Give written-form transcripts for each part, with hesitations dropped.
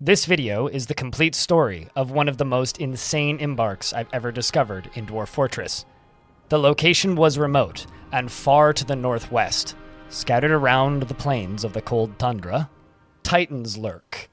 This video is the complete story of one of the most insane embarks I've ever discovered in Dwarf Fortress. The location was remote and far to the northwest. Scattered around the plains of the cold tundra, titans lurk,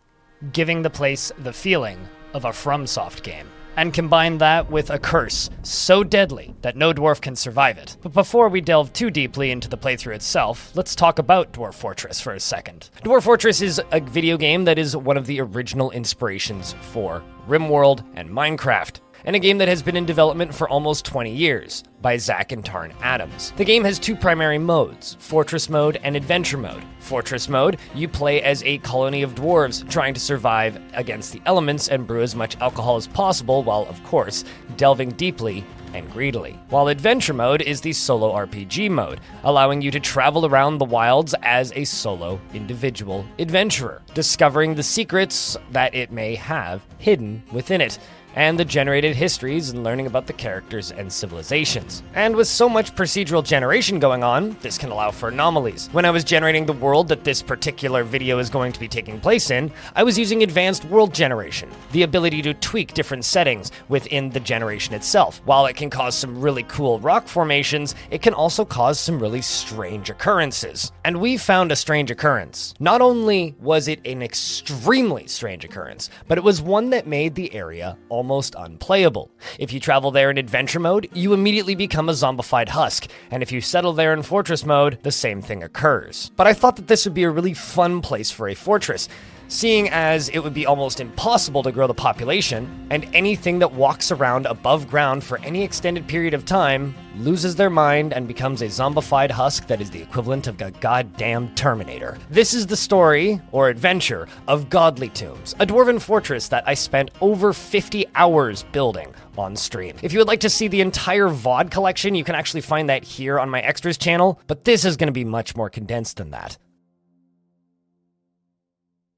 giving the place the feeling of a FromSoft game. And combine that with a curse so deadly that no dwarf can survive it. But before we delve too deeply into the playthrough itself, let's talk about Dwarf Fortress for a second. Dwarf Fortress is a video game that is one of the original inspirations for RimWorld and Minecraft, and a game that has been in development for almost 20 years by Zach and Tarn Adams. The game has two primary modes, Fortress Mode and Adventure Mode. Fortress Mode, you play as a colony of dwarves trying to survive against the elements and brew as much alcohol as possible while, of course, delving deeply and greedily. While Adventure Mode is the solo RPG mode, allowing you to travel around the wilds as a solo individual adventurer, discovering the secrets that it may have hidden within it, and the generated histories and learning about the characters and civilizations. And with so much procedural generation going on, this can allow for anomalies. When I was generating the world that this particular video is going to be taking place in, I was using advanced world generation, the ability to tweak different settings within the generation itself. While it can cause some really cool rock formations, it can also cause some really strange occurrences. And we found a strange occurrence. Not only was it an extremely strange occurrence, but it was one that made the area almost unplayable. If you travel there in Adventure Mode, you immediately become a zombified husk, and if you settle there in Fortress Mode, the same thing occurs. But I thought that this would be a really fun place for a fortress, seeing as it would be almost impossible to grow the population, and anything that walks around above ground for any extended period of time loses their mind and becomes a zombified husk that is the equivalent of a goddamn Terminator. This is the story, or adventure, of Godly Tombs, a dwarven fortress that I spent over 50 hours building on stream. If you would like to see the entire VOD collection, you can actually find that here on my extras channel, but this is going to be much more condensed than that.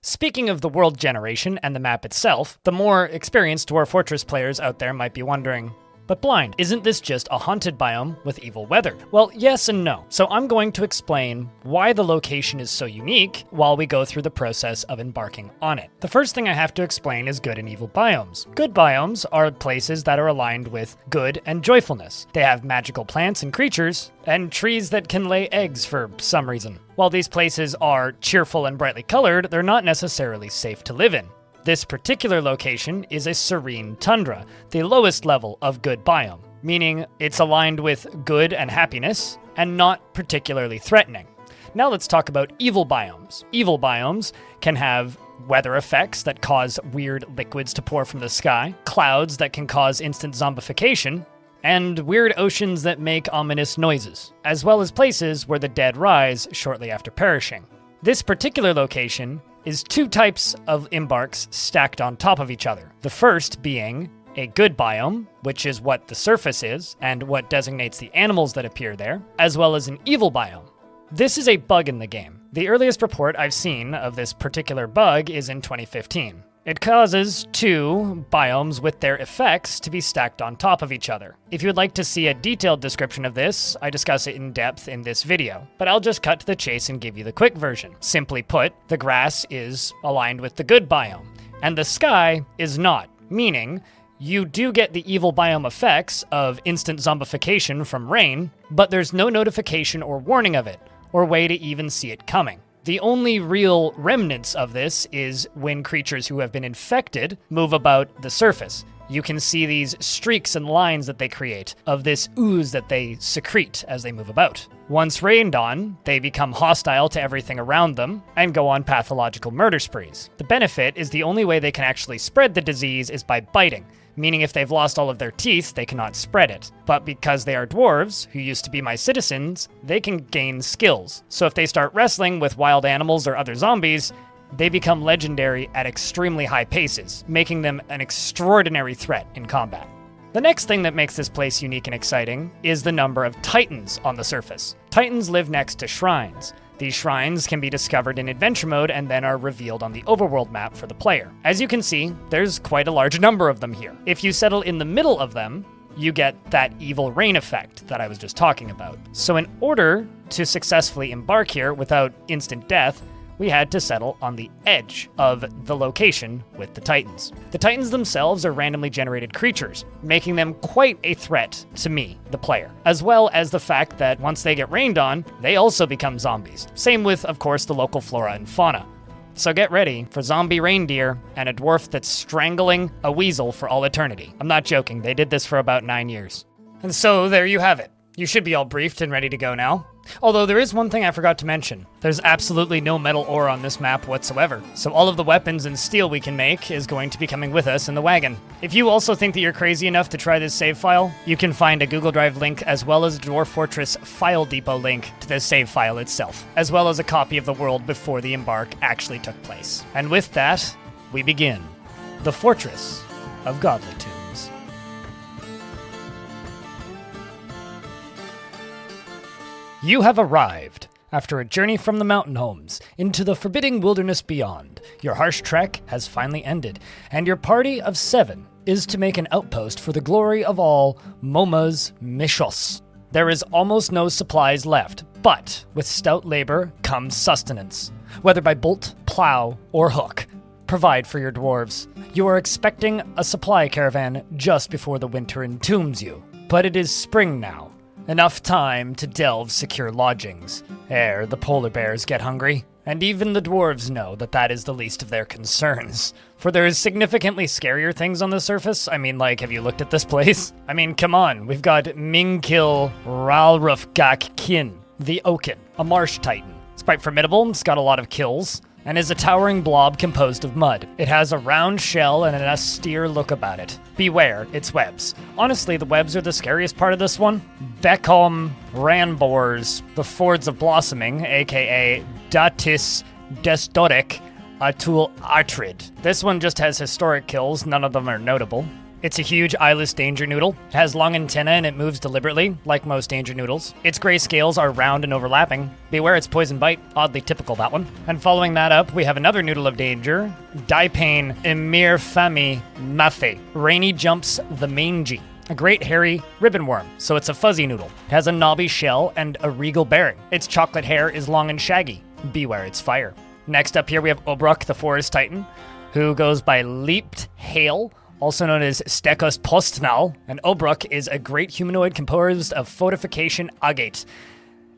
Speaking of the world generation and the map itself, the more experienced Dwarf Fortress players out there might be wondering, but Blind, isn't this just a haunted biome with evil weather? Well, yes and no. So I'm going to explain why the location is so unique while we go through the process of embarking on it. The first thing I have to explain is good and evil biomes. Good biomes are places that are aligned with good and joyfulness. They have magical plants and creatures, and trees that can lay eggs for some reason. While these places are cheerful and brightly colored, they're not necessarily safe to live in. This particular location is a serene tundra, the lowest level of good biome, meaning it's aligned with good and happiness, and not particularly threatening. Now let's talk about evil biomes. Evil biomes can have weather effects that cause weird liquids to pour from the sky, clouds that can cause instant zombification, and weird oceans that make ominous noises, as well as places where the dead rise shortly after perishing. This particular location is two types of embarks stacked on top of each other. The first being a good biome, which is what the surface is, and what designates the animals that appear there, as well as an evil biome. This is a bug in the game. The earliest report I've seen of this particular bug is in 2015. It causes two biomes with their effects to be stacked on top of each other. If you would like to see a detailed description of this, I discuss it in depth in this video, but I'll just cut to the chase and give you the quick version. Simply put, the grass is aligned with the good biome, and the sky is not, meaning you do get the evil biome effects of instant zombification from rain, but there's no notification or warning of it, or way to even see it coming. The only real remnants of this is when creatures who have been infected move about the surface. You can see these streaks and lines that they create of this ooze that they secrete as they move about. Once rained on, they become hostile to everything around them and go on pathological murder sprees. The benefit is the only way they can actually spread the disease is by biting, meaning if they've lost all of their teeth, they cannot spread it. But because they are dwarves, who used to be my citizens, they can gain skills. So if they start wrestling with wild animals or other zombies, they become legendary at extremely high paces, making them an extraordinary threat in combat. The next thing that makes this place unique and exciting is the number of titans on the surface. Titans live next to shrines. These shrines can be discovered in Adventure Mode and then are revealed on the overworld map for the player. As you can see, there's quite a large number of them here. If you settle in the middle of them, you get that evil rain effect that I was just talking about. So in order to successfully embark here without instant death, we had to settle on the edge of the location with the Titans. The Titans themselves are randomly generated creatures, making them quite a threat to me, the player, as well as the fact that once they get rained on, they also become zombies. Same with, of course, the local flora and fauna. So get ready for zombie reindeer and a dwarf that's strangling a weasel for all eternity. I'm not joking, they did this for about 9 years. And so there you have it. You should be all briefed and ready to go now. Although there is one thing I forgot to mention. There's absolutely no metal ore on this map whatsoever, so all of the weapons and steel we can make is going to be coming with us in the wagon. If you also think that you're crazy enough to try this save file, you can find a Google Drive link as well as a Dwarf Fortress File Depot link to the save file itself, as well as a copy of the world before the Embark actually took place. And with that, we begin. The Fortress of Godly Tombs. You have arrived, after a journey from the mountain homes, into the forbidding wilderness beyond. Your harsh trek has finally ended, and your party of 7 is to make an outpost for the glory of all Moma's Mishos. There is almost no supplies left, but with stout labor comes sustenance. Whether by bolt, plow, or hook, provide for your dwarves. You are expecting a supply caravan just before the winter entombs you. But it is spring now. Enough time to delve secure lodgings, ere the polar bears get hungry. And even the dwarves know that that is the least of their concerns. For there is significantly scarier things on the surface. I mean, like, have you looked at this place? I mean, come on. We've got Mingkil Ralrufgak Kin, the Oaken, a marsh titan. It's quite formidable, it's got a lot of kills, and is a towering blob composed of mud. It has a round shell and an austere look about it. Beware its webs. Honestly, the webs are the scariest part of this one. Beckham Ranbors, the Fords of Blossoming, aka Datis Destoric Atul Artrid. This one just has historic kills, none of them are notable. It's a huge eyeless danger noodle. It has long antennae and it moves deliberately, like most danger noodles. Its gray scales are round and overlapping. Beware its poison bite, oddly typical that one. And following that up, we have another noodle of danger, Dipane Emir Fami Mafe. Rainy jumps the mangy. A great hairy ribbon worm, so it's a fuzzy noodle. It has a knobby shell and a regal bearing. Its chocolate hair is long and shaggy. Beware its fire. Next up here we have Obruk, the forest titan, who goes by Leaped Hail, also known as Stekos Postnal, and Obruk is a great humanoid composed of fortification agate.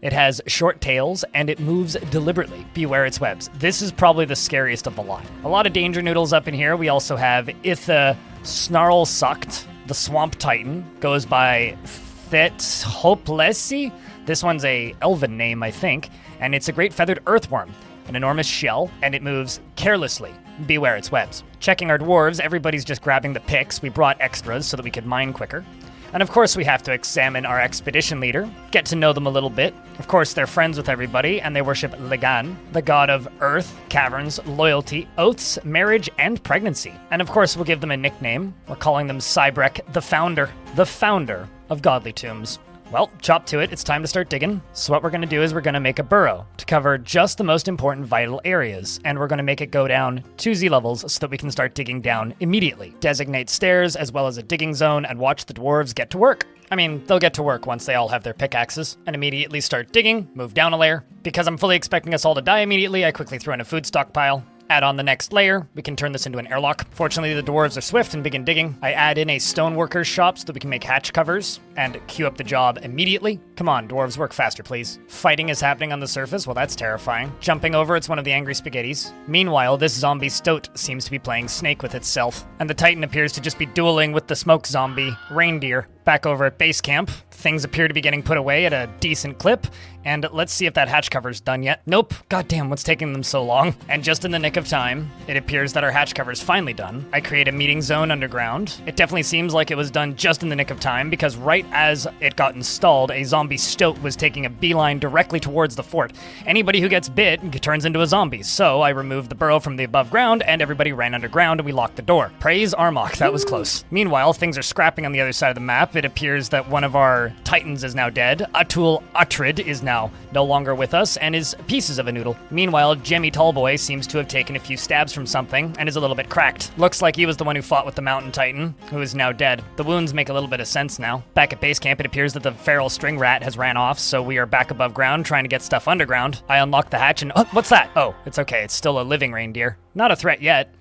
It has short tails, and it moves deliberately. Beware its webs. This is probably the scariest of the lot. A lot of danger noodles up in here. We also have Itha Snarl Sucked, the swamp titan, goes by Thet Hopelessy. This one's a elven name, I think, and it's a great feathered earthworm, an enormous shell, and it moves carelessly. Beware its webs. Checking our dwarves, everybody's just grabbing the picks. We brought extras so that we could mine quicker. And of course we have to examine our expedition leader, get to know them a little bit. Of course they're friends with everybody, and they worship Legan, the god of earth, caverns, loyalty, oaths, marriage, and pregnancy. And of course we'll give them a nickname. We're calling them Cybrek the founder of Godly Tombs. Well, chop to it, it's time to start digging. So what we're going to do is we're going to make a burrow to cover just the most important vital areas, and we're going to make it go down 2 Z levels so that we can start digging down immediately. Designate stairs as well as a digging zone and watch the dwarves get to work. I mean, they'll get to work once they all have their pickaxes and immediately start digging, move down a layer. Because I'm fully expecting us all to die immediately, I quickly throw in a food stockpile. Add on the next layer. We can turn this into an airlock. Fortunately, the dwarves are swift and begin digging. I add in a stoneworker's shop so that we can make hatch covers and queue up the job immediately. Come on, dwarves, work faster, please. Fighting is happening on the surface. Well, that's terrifying. Jumping over, it's one of the angry spaghettis. Meanwhile, this zombie stoat seems to be playing Snake with itself, and the Titan appears to just be dueling with the smoke zombie reindeer. Back over at base camp, things appear to be getting put away at a decent clip, and let's see if that hatch cover's done yet. Nope. Goddamn, what's taking them so long? And just in the nick of time, it appears that our hatch cover's finally done. I create a meeting zone underground. It definitely seems like it was done just in the nick of time, because right as it got installed, a zombie stoat was taking a beeline directly towards the fort. Anybody who gets bit turns into a zombie, so I removed the burrow from the above ground, and everybody ran underground, and we locked the door. Praise Armok, that was close. Meanwhile, things are scrapping on the other side of the map, it appears that one of our titans is now dead. Atul Atrid is now no longer with us and is pieces of a noodle. Meanwhile, Jemmy Tallboy seems to have taken a few stabs from something and is a little bit cracked. Looks like he was the one who fought with the mountain titan, who is now dead. The wounds make a little bit of sense now. Back at base camp, it appears that the feral string rat has ran off, so we are back above ground trying to get stuff underground. I unlock the hatch and... Oh, what's that? Oh, it's okay. It's still a living reindeer. Not a threat yet.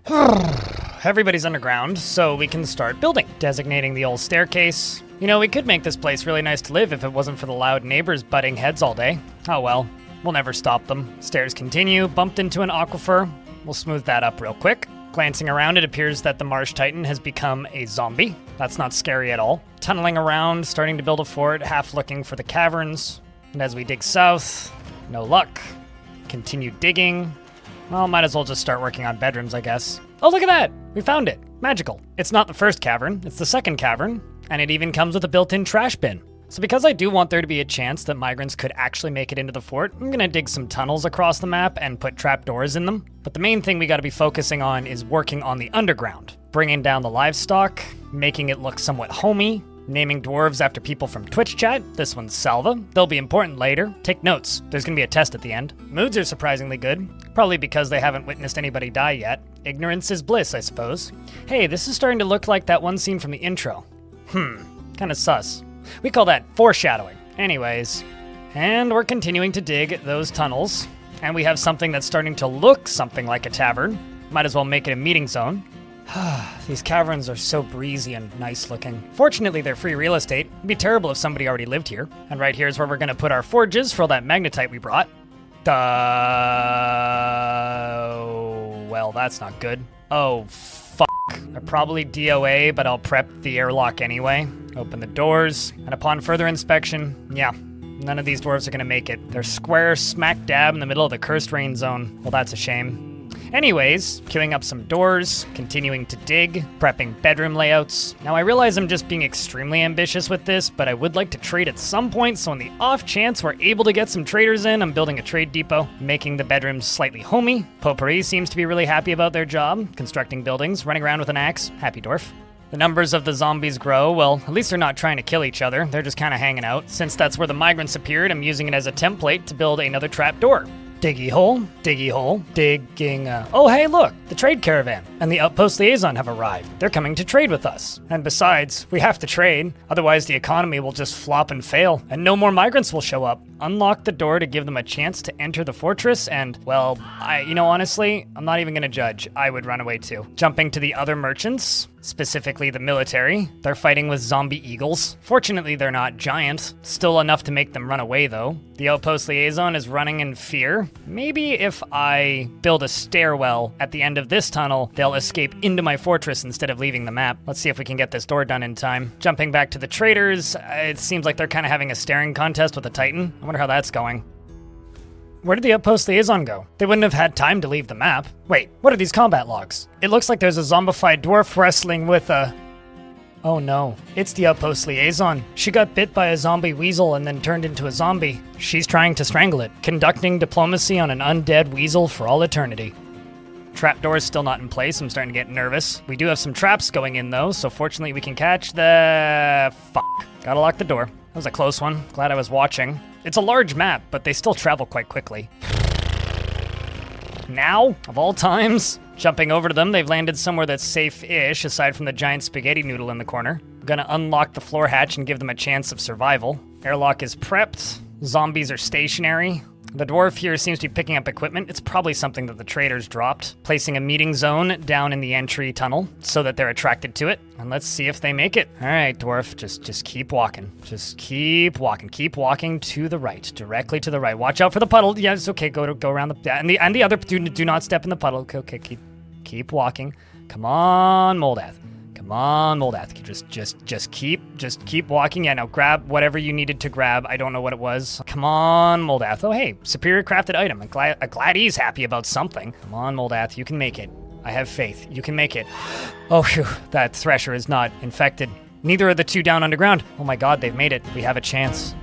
Everybody's underground, so we can start building. Designating the old staircase. You know, we could make this place really nice to live if it wasn't for the loud neighbors butting heads all day. Oh well, we'll never stop them. Stairs continue, bumped into an aquifer. We'll smooth that up real quick. Glancing around, it appears that the marsh titan has become a zombie. That's not scary at all. Tunneling around, starting to build a fort, half looking for the caverns. And as we dig south, no luck. Continue digging. Well, might as well just start working on bedrooms, I guess. Oh, look at that! We found it. Magical. It's not the first cavern, it's the second cavern, and it even comes with a built-in trash bin. So because I do want there to be a chance that migrants could actually make it into the fort, I'm gonna dig some tunnels across the map and put trapdoors in them. But the main thing we gotta be focusing on is working on the underground. Bringing down the livestock, making it look somewhat homey, naming dwarves after people from Twitch chat. This one's Salva. They'll be important later. Take notes. There's gonna be a test at the end. Moods are surprisingly good. Probably because they haven't witnessed anybody die yet. Ignorance is bliss, I suppose. Hey, this is starting to look like that one scene from the intro. Kinda sus. We call that foreshadowing. Anyways, and we're continuing to dig those tunnels. And we have something that's starting to look something like a tavern. Might as well make it a meeting zone. These caverns are so breezy and nice looking. Fortunately, they're free real estate. It'd be terrible if somebody already lived here. And right here's where we're gonna put our forges for all that magnetite we brought. Well, that's not good. Oh, fuck. I probably DOA, but I'll prep the airlock anyway. Open the doors, and upon further inspection, yeah, none of these dwarves are gonna make it. They're square smack dab in the middle of the cursed rain zone. Well, that's a shame. Anyways, queuing up some doors, continuing to dig, prepping bedroom layouts. Now I realize I'm just being extremely ambitious with this, but I would like to trade at some point, so on the off chance we're able to get some traders in, I'm building a trade depot, making the bedrooms slightly homey. Potpourri seems to be really happy about their job, constructing buildings, running around with an axe. Happy Dwarf. The numbers of the zombies grow. Well, at least they're not trying to kill each other. They're just kind of hanging out. Since that's where the migrants appeared, I'm using it as a template to build another trap door. Diggy hole, digging, oh hey look, the trade caravan and the outpost liaison have arrived. They're coming to trade with us. And besides, we have to trade, otherwise the economy will just flop and fail, and no more migrants will show up. Unlock the door to give them a chance to enter the fortress, and, well, honestly, I'm not even gonna judge. I would run away too. Jumping to the other merchants, specifically the military. They're fighting with zombie eagles. Fortunately, they're not giant. Still enough to make them run away, though. The outpost liaison is running in fear. Maybe if I build a stairwell at the end of this tunnel, they'll escape into my fortress instead of leaving the map. Let's see if we can get this door done in time. Jumping back to the traders, it seems like they're kind of having a staring contest with a titan. I wonder how that's going. Where did the outpost liaison go? They wouldn't have had time to leave the map. Wait, what are these combat logs? It looks like there's a zombified dwarf wrestling with a... Oh no, it's the outpost liaison. She got bit by a zombie weasel and then turned into a zombie. She's trying to strangle it, conducting diplomacy on an undead weasel for all eternity. Trapdoor's still not in place, I'm starting to get nervous. We do have some traps going in though, so fortunately we can catch the... Fuck. Gotta lock the door. That was a close one. Glad I was watching. It's a large map, but they still travel quite quickly. Now, of all times, jumping over to them, they've landed somewhere that's safe-ish, aside from the giant spaghetti noodle in the corner. I'm gonna unlock the floor hatch and give them a chance of survival. Airlock is prepped. Zombies are stationary. The dwarf here seems to be picking up equipment. It's probably something that the traders dropped. Placing a meeting zone down in the entry tunnel so that they're attracted to it. And let's see if they make it. All right, dwarf, just keep walking. Just keep walking. Keep walking to the right, directly to the right. Watch out for the puddle. Yeah, it's okay. Go around the and the other. Do not step in the puddle. Okay, keep walking. Come on, Moldath. Come on, Moldath. Just keep walking. Yeah, now grab whatever you needed to grab. I don't know what it was. Come on, Moldath. Oh, hey, superior crafted item. I'm glad he's happy about something. Come on, Moldath. You can make it. I have faith. You can make it. Oh, phew. That thresher is not infected. Neither are the two down underground. Oh my god, they've made it. We have a chance.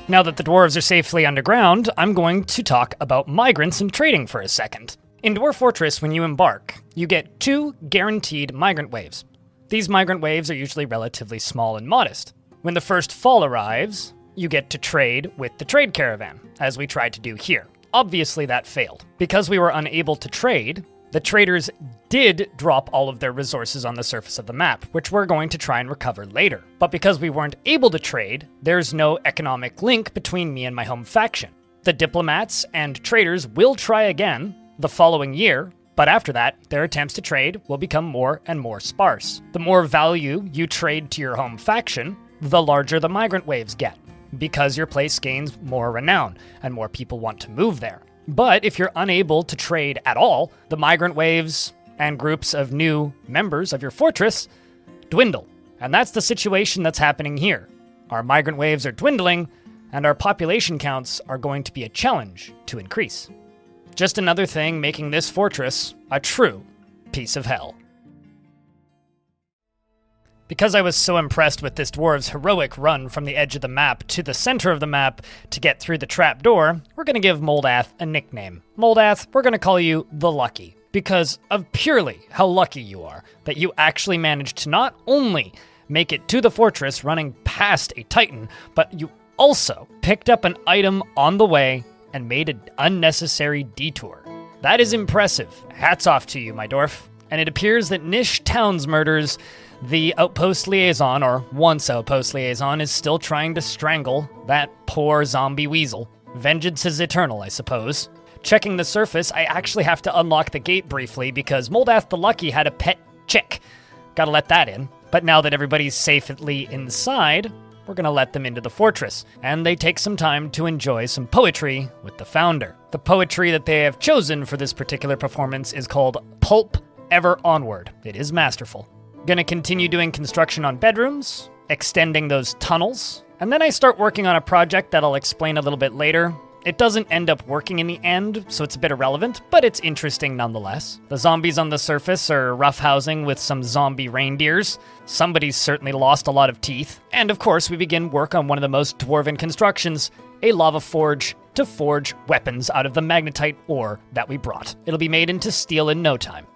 Now that the dwarves are safely underground, I'm going to talk about migrants and trading for a second. In Dwarf Fortress, when you embark, you get 2 guaranteed migrant waves. These migrant waves are usually relatively small and modest. When the first fall arrives, you get to trade with the trade caravan, as we tried to do here. Obviously that failed. Because we were unable to trade, the traders did drop all of their resources on the surface of the map, which we're going to try and recover later. But because we weren't able to trade, there's no economic link between me and my home faction. The diplomats and traders will try again the following year, but after that, their attempts to trade will become more and more sparse. The more value you trade to your home faction, the larger the migrant waves get, because your place gains more renown and more people want to move there. But if you're unable to trade at all, the migrant waves and groups of new members of your fortress dwindle. And that's the situation that's happening here. Our migrant waves are dwindling, and our population counts are going to be a challenge to increase. Just another thing making this fortress a true piece of hell. Because I was so impressed with this dwarf's heroic run from the edge of the map to the center of the map to get through the trapdoor, we're going to give Moldath a nickname. Moldath, we're going to call you the Lucky, because of purely how lucky you are that you actually managed to not only make it to the fortress running past a titan, but you also picked up an item on the way and made an unnecessary detour. That is impressive. Hats off to you, my dwarf. And it appears that Nish Townsmurders, the outpost liaison, or once outpost liaison, is still trying to strangle that poor zombie weasel. Vengeance is eternal, I suppose. Checking the surface, I actually have to unlock the gate briefly because Moldath the Lucky had a pet chick. Gotta let that in. But now that everybody's safely inside, we're gonna let them into the fortress, and they take some time to enjoy some poetry with the founder. The poetry that they have chosen for this particular performance is called Pulp Ever Onward. It is masterful. Gonna continue doing construction on bedrooms, extending those tunnels, and then I start working on a project that I'll explain a little bit later. It doesn't end up working in the end, so it's a bit irrelevant, but it's interesting nonetheless. The zombies on the surface are roughhousing with some zombie reindeers. Somebody's certainly lost a lot of teeth. And of course, we begin work on one of the most dwarven constructions, a lava forge to forge weapons out of the magnetite ore that we brought. It'll be made into steel in no time.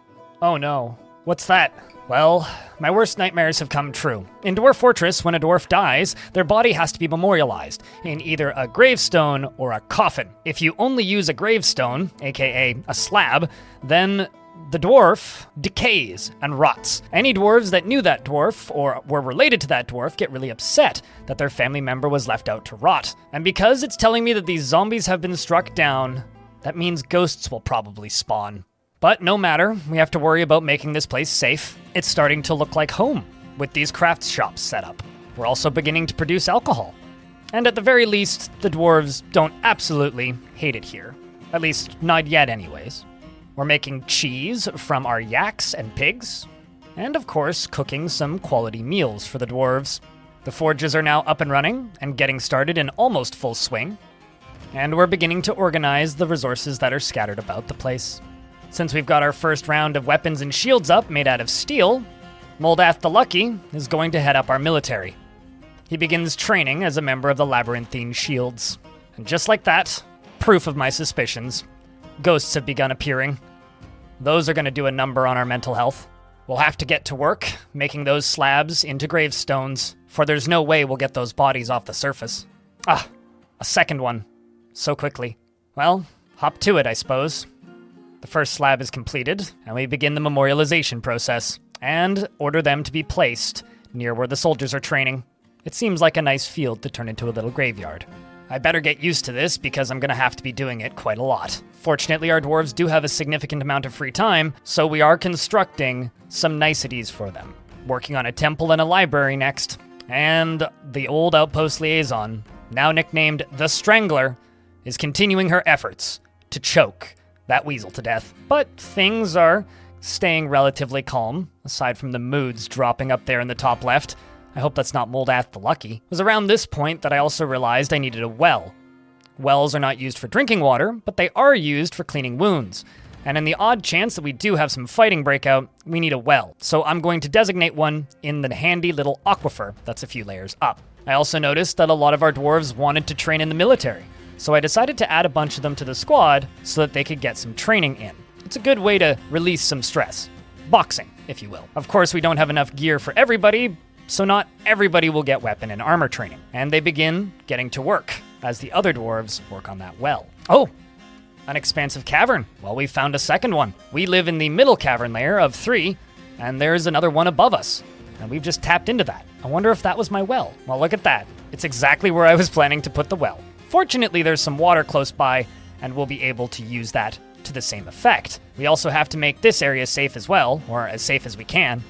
Oh no, what's that? Well, my worst nightmares have come true. In Dwarf Fortress, when a dwarf dies, their body has to be memorialized in either a gravestone or a coffin. If you only use a gravestone, aka a slab, then the dwarf decays and rots. Any dwarves that knew that dwarf or were related to that dwarf get really upset that their family member was left out to rot. And because it's telling me that these zombies have been struck down, that means ghosts will probably spawn. But no matter, we have to worry about making this place safe. It's starting to look like home with these crafts shops set up. We're also beginning to produce alcohol. And at the very least, the dwarves don't absolutely hate it here. At least, not yet anyways. We're making cheese from our yaks and pigs. And of course, cooking some quality meals for the dwarves. The forges are now up and running and getting started in almost full swing. And we're beginning to organize the resources that are scattered about the place. Since we've got our first round of weapons and shields up made out of steel, Moldath the Lucky is going to head up our military. He begins training as a member of the Labyrinthine Shields. And just like that, proof of my suspicions, ghosts have begun appearing. Those are going to do a number on our mental health. We'll have to get to work, making those slabs into gravestones, for there's no way we'll get those bodies off the surface. Ah, a second one. So quickly. Well, hop to it, I suppose. The first slab is completed, and we begin the memorialization process, and order them to be placed near where the soldiers are training. It seems like a nice field to turn into a little graveyard. I better get used to this because I'm going to have to be doing it quite a lot. Fortunately, our dwarves do have a significant amount of free time, so we are constructing some niceties for them. Working on a temple and a library next, and the old outpost liaison, now nicknamed the Strangler, is continuing her efforts to choke that weasel to death. But things are staying relatively calm, aside from the moods dropping up there in the top left. I hope that's not Moldath the Lucky. It was around this point that I also realized I needed a well. Wells are not used for drinking water, but they are used for cleaning wounds. And in the odd chance that we do have some fighting breakout, we need a well. So I'm going to designate one in the handy little aquifer that's a few layers up. I also noticed that a lot of our dwarves wanted to train in the military, so I decided to add a bunch of them to the squad so that they could get some training in. It's a good way to release some stress. Boxing. if you will. Of course, we don't have enough gear for everybody, so not everybody will get weapon and armor training. And they begin getting to work, as the other dwarves work on that well. Oh! An expansive cavern. Well, we found a second one. We live in the middle cavern layer of 3, and there's another one above us. And we've just tapped into that. I wonder if that was my well. Well, look at that. It's exactly where I was planning to put the well. Fortunately, there's some water close by, and we'll be able to use that to the same effect. We also have to make this area safe as well, or as safe as we can,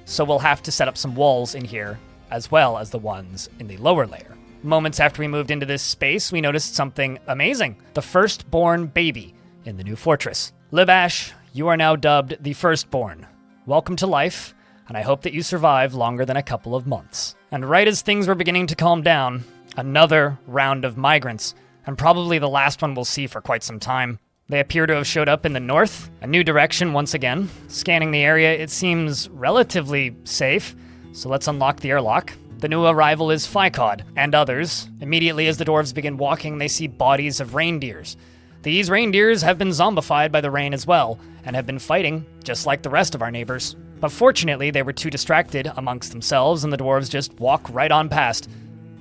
so we'll have to set up some walls in here, as well as the ones in the lower layer. Moments after we moved into this space, we noticed something amazing. The firstborn baby in the new fortress. Libash, you are now dubbed the firstborn. Welcome to life, and I hope that you survive longer than a couple of months. And right as things were beginning to calm down, another round of migrants, and probably the last one we'll see for quite some time. They appear to have showed up in the north, a new direction once again. Scanning the area, it seems relatively safe, so let's unlock the airlock. The new arrival is Ficod, and others. Immediately as the dwarves begin walking, they see bodies of reindeers. These reindeers have been zombified by the rain as well, and have been fighting, just like the rest of our neighbors. But fortunately, they were too distracted amongst themselves, and the dwarves just walk right on past.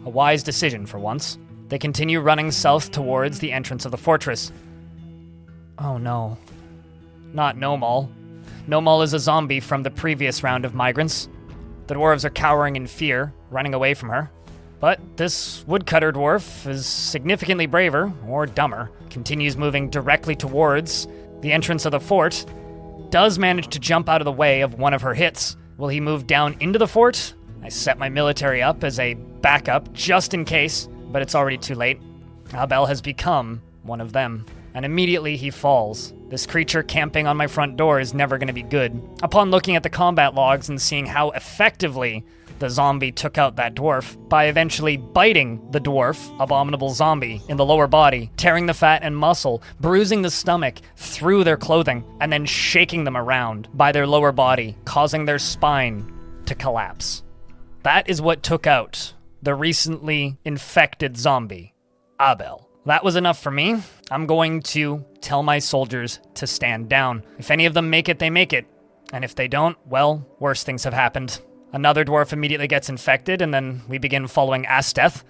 A wise decision for once. They continue running south towards the entrance of the fortress. Oh no. Not Nomal. Nomal is a zombie from the previous round of migrants. The dwarves are cowering in fear, running away from her. But this woodcutter dwarf is significantly braver, or dumber, continues moving directly towards the entrance of the fort, does manage to jump out of the way of one of her hits. Will he move down into the fort? I set my military up as a backup, just in case, but it's already too late. Abel has become one of them, and immediately he falls. This creature camping on my front door is never going to be good. Upon looking at the combat logs and seeing how effectively the zombie took out that dwarf by eventually biting the dwarf, abominable zombie, in the lower body, tearing the fat and muscle, bruising the stomach through their clothing, and then shaking them around by their lower body, causing their spine to collapse. That is what took out the recently infected zombie, Abel. That was enough for me. I'm going to tell my soldiers to stand down. If any of them make it, they make it. And if they don't, well, worse things have happened. Another dwarf immediately gets infected, and then we begin following Asteth.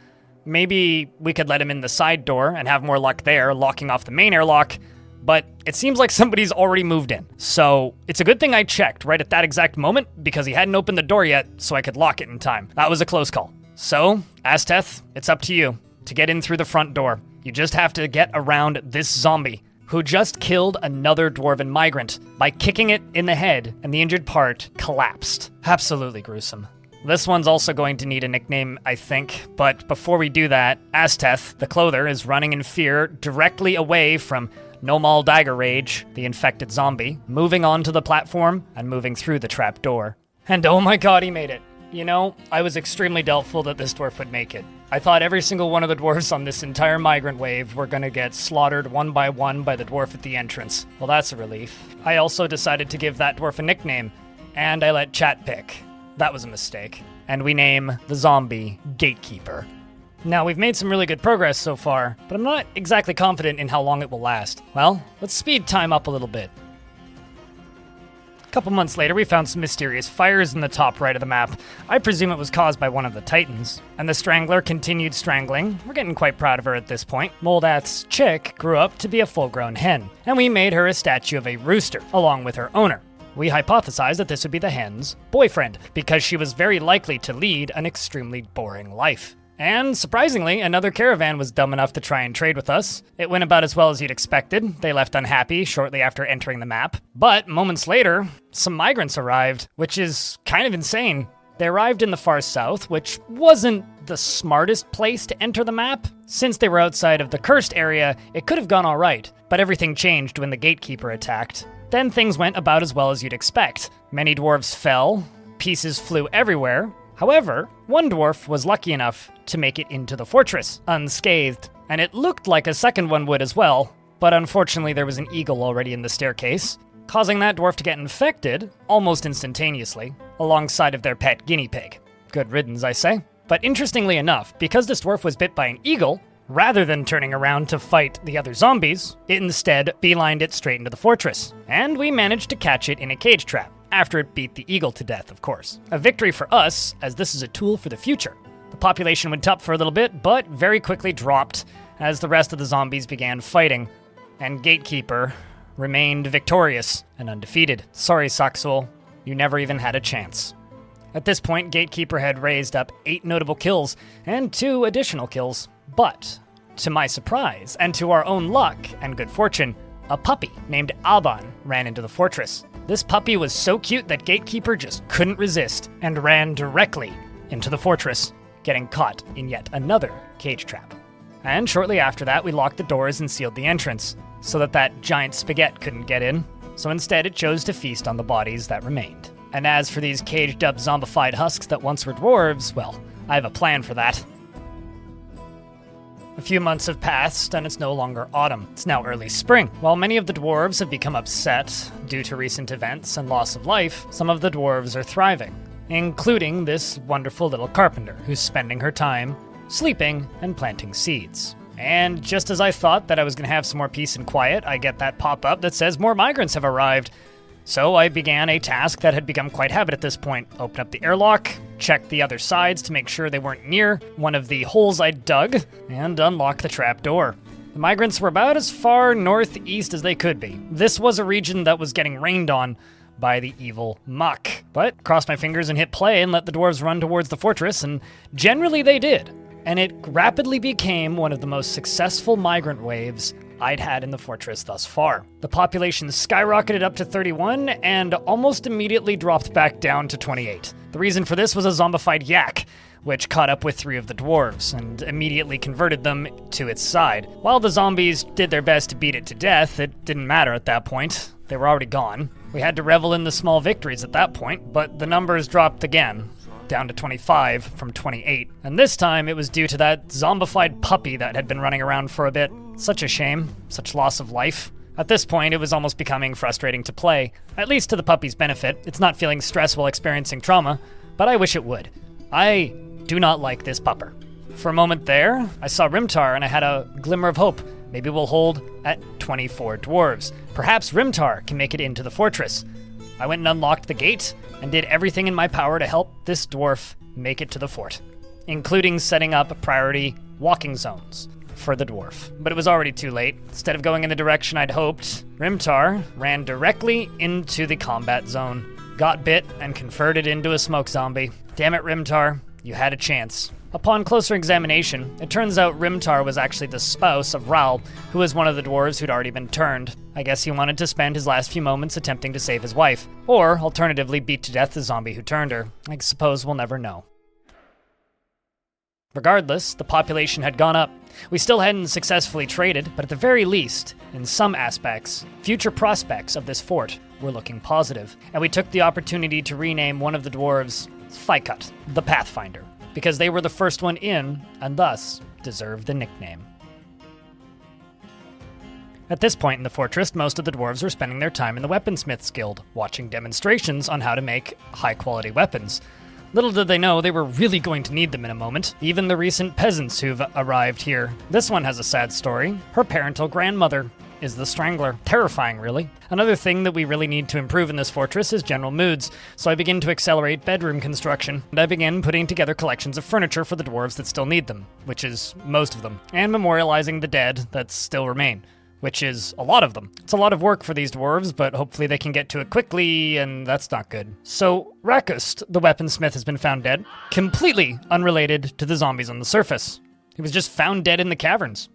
Maybe we could let him in the side door and have more luck there, locking off the main airlock, but it seems like somebody's already moved in. So it's a good thing I checked right at that exact moment, because he hadn't opened the door yet, so I could lock it in time. That was a close call. So, Asteth, it's up to you to get in through the front door. You just have to get around this zombie, who just killed another dwarven migrant by kicking it in the head, and the injured part collapsed. Absolutely gruesome. This one's also going to need a nickname, I think, but before we do that, Asteth, the clother, is running in fear directly away from Nomal Dagger Rage, the infected zombie, moving onto the platform and moving through the trap door. And oh my god, he made it. You know, I was extremely doubtful that this dwarf would make it. I thought every single one of the dwarves on this entire migrant wave were gonna get slaughtered one by the dwarf at the entrance. Well, that's a relief. I also decided to give that dwarf a nickname, and I let chat pick. That was a mistake. And we name the zombie Gatekeeper. Now, we've made some really good progress so far, but I'm not exactly confident in how long it will last. Well, let's speed time up a little bit. A couple months later, we found some mysterious fires in the top right of the map. I presume it was caused by one of the Titans. And the Strangler continued strangling. We're getting quite proud of her at this point. Moldath's chick grew up to be a full-grown hen, and we made her a statue of a rooster, along with her owner. We hypothesized that this would be the hen's boyfriend, because she was very likely to lead an extremely boring life. And, surprisingly, another caravan was dumb enough to try and trade with us. It went about as well as you'd expected. They left unhappy shortly after entering the map. But, moments later, some migrants arrived, which is kind of insane. They arrived in the far south, which wasn't the smartest place to enter the map. Since they were outside of the cursed area, it could have gone alright, but everything changed when the Gatekeeper attacked. Then things went about as well as you'd expect. Many dwarves fell, pieces flew everywhere. However, one dwarf was lucky enough to make it into the fortress, unscathed, and it looked like a second one would as well, but unfortunately there was an eagle already in the staircase, causing that dwarf to get infected almost instantaneously, alongside of their pet guinea pig. Good riddance, I say. But interestingly enough, because this dwarf was bit by an eagle, rather than turning around to fight the other zombies, it instead beelined it straight into the fortress, and we managed to catch it in a cage trap. after it beat the eagle to death, of course. A victory for us, as this is a tool for the future. The population went up for a little bit, but very quickly dropped as the rest of the zombies began fighting, and Gatekeeper remained victorious and undefeated. Sorry, Saxul, you never even had a chance. At this point, Gatekeeper had raised up 8 notable kills and 2 additional kills, but to my surprise, and to our own luck and good fortune, a puppy named Alban ran into the fortress. This puppy was so cute that Gatekeeper just couldn't resist and ran directly into the fortress, getting caught in yet another cage trap. And shortly after that, we locked the doors and sealed the entrance, so that giant spaghetti couldn't get in, so instead it chose to feast on the bodies that remained. And as for these caged-up zombified husks that once were dwarves, well, I have a plan for that. A few months have passed, and it's no longer autumn. It's now early spring. While many of the dwarves have become upset due to recent events and loss of life, some of the dwarves are thriving, including this wonderful little carpenter who's spending her time sleeping and planting seeds. And just as I thought that I was going to have some more peace and quiet, I get that pop-up that says more migrants have arrived. So I began a task that had become quite habit at this point. Open up the airlock, check the other sides to make sure they weren't near one of the holes I dug, and unlock the trap door. The migrants were about as far northeast as they could be. This was a region that was getting rained on by the evil muck. But crossed my fingers and hit play and let the dwarves run towards the fortress, and generally they did. And it rapidly became one of the most successful migrant waves I'd had in the fortress thus far. The population skyrocketed up to 31 and almost immediately dropped back down to 28. The reason for this was a zombified yak, which caught up with 3 of the dwarves and immediately converted them to its side. While the zombies did their best to beat it to death, it didn't matter at that point. They were already gone. We had to revel in the small victories at that point, but the numbers dropped again, down to 25 from 28. And this time it was due to that zombified puppy that had been running around for a bit. Such a shame, such loss of life. At this point, it was almost becoming frustrating to play, at least to the puppy's benefit. It's not feeling stress while experiencing trauma, but I wish it would. I do not like this pupper. For a moment there, I saw Rimtar and I had a glimmer of hope. Maybe we'll hold at 24 dwarves. Perhaps Rimtar can make it into the fortress. I went and unlocked the gate and did everything in my power to help this dwarf make it to the fort, including setting up priority walking zones for the dwarf. But it was already too late. Instead of going in the direction I'd hoped, Rimtar ran directly into the combat zone, got bit, and converted into a smoke zombie. Damn it, Rimtar, you had a chance. Upon closer examination, it turns out Rimtar was actually the spouse of Raul, who was one of the dwarves who'd already been turned. I guess he wanted to spend his last few moments attempting to save his wife, or alternatively beat to death the zombie who turned her. I suppose we'll never know. Regardless, the population had gone up. We still hadn't successfully traded, but at the very least, in some aspects, future prospects of this fort were looking positive, and we took the opportunity to rename one of the dwarves Fikut, the Pathfinder, because they were the first one in, and thus deserved the nickname. At this point in the fortress, most of the dwarves were spending their time in the Weaponsmith's Guild, watching demonstrations on how to make high-quality weapons. Little did they know they were really going to need them in a moment. Even the recent peasants who've arrived here. This one has a sad story. Her parental grandmother is the Strangler. Terrifying, really. Another thing that we really need to improve in this fortress is general moods, so I begin to accelerate bedroom construction, and I begin putting together collections of furniture for the dwarves that still need them, which is most of them, and memorializing the dead that still remain, which is a lot of them. It's a lot of work for these dwarves, but hopefully they can get to it quickly, and that's not good. So, Rakust, the weaponsmith, has been found dead, completely unrelated to the zombies on the surface. He was just found dead in the caverns.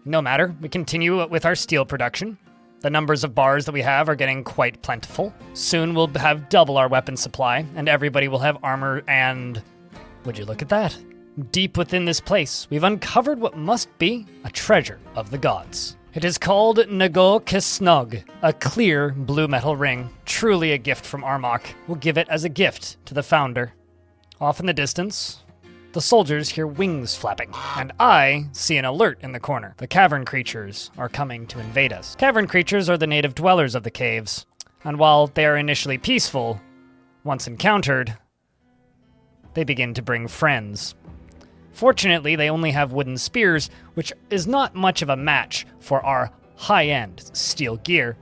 No matter, we continue with our steel production. The numbers of bars that we have are getting quite plentiful. Soon we'll have double our weapon supply, and everybody will have armor and... Would you look at that? Deep within this place, we've uncovered what must be a treasure of the gods. It is called Nago Kisnog, a clear blue metal ring. Truly a gift from Armok. We'll give it as a gift to the founder. Off in the distance, the soldiers hear wings flapping, and I see an alert in the corner. The cavern creatures are coming to invade us. Cavern creatures are the native dwellers of the caves, and while they are initially peaceful, once encountered, they begin to bring friends. Fortunately, they only have wooden spears, which is not much of a match for our high-end steel gear.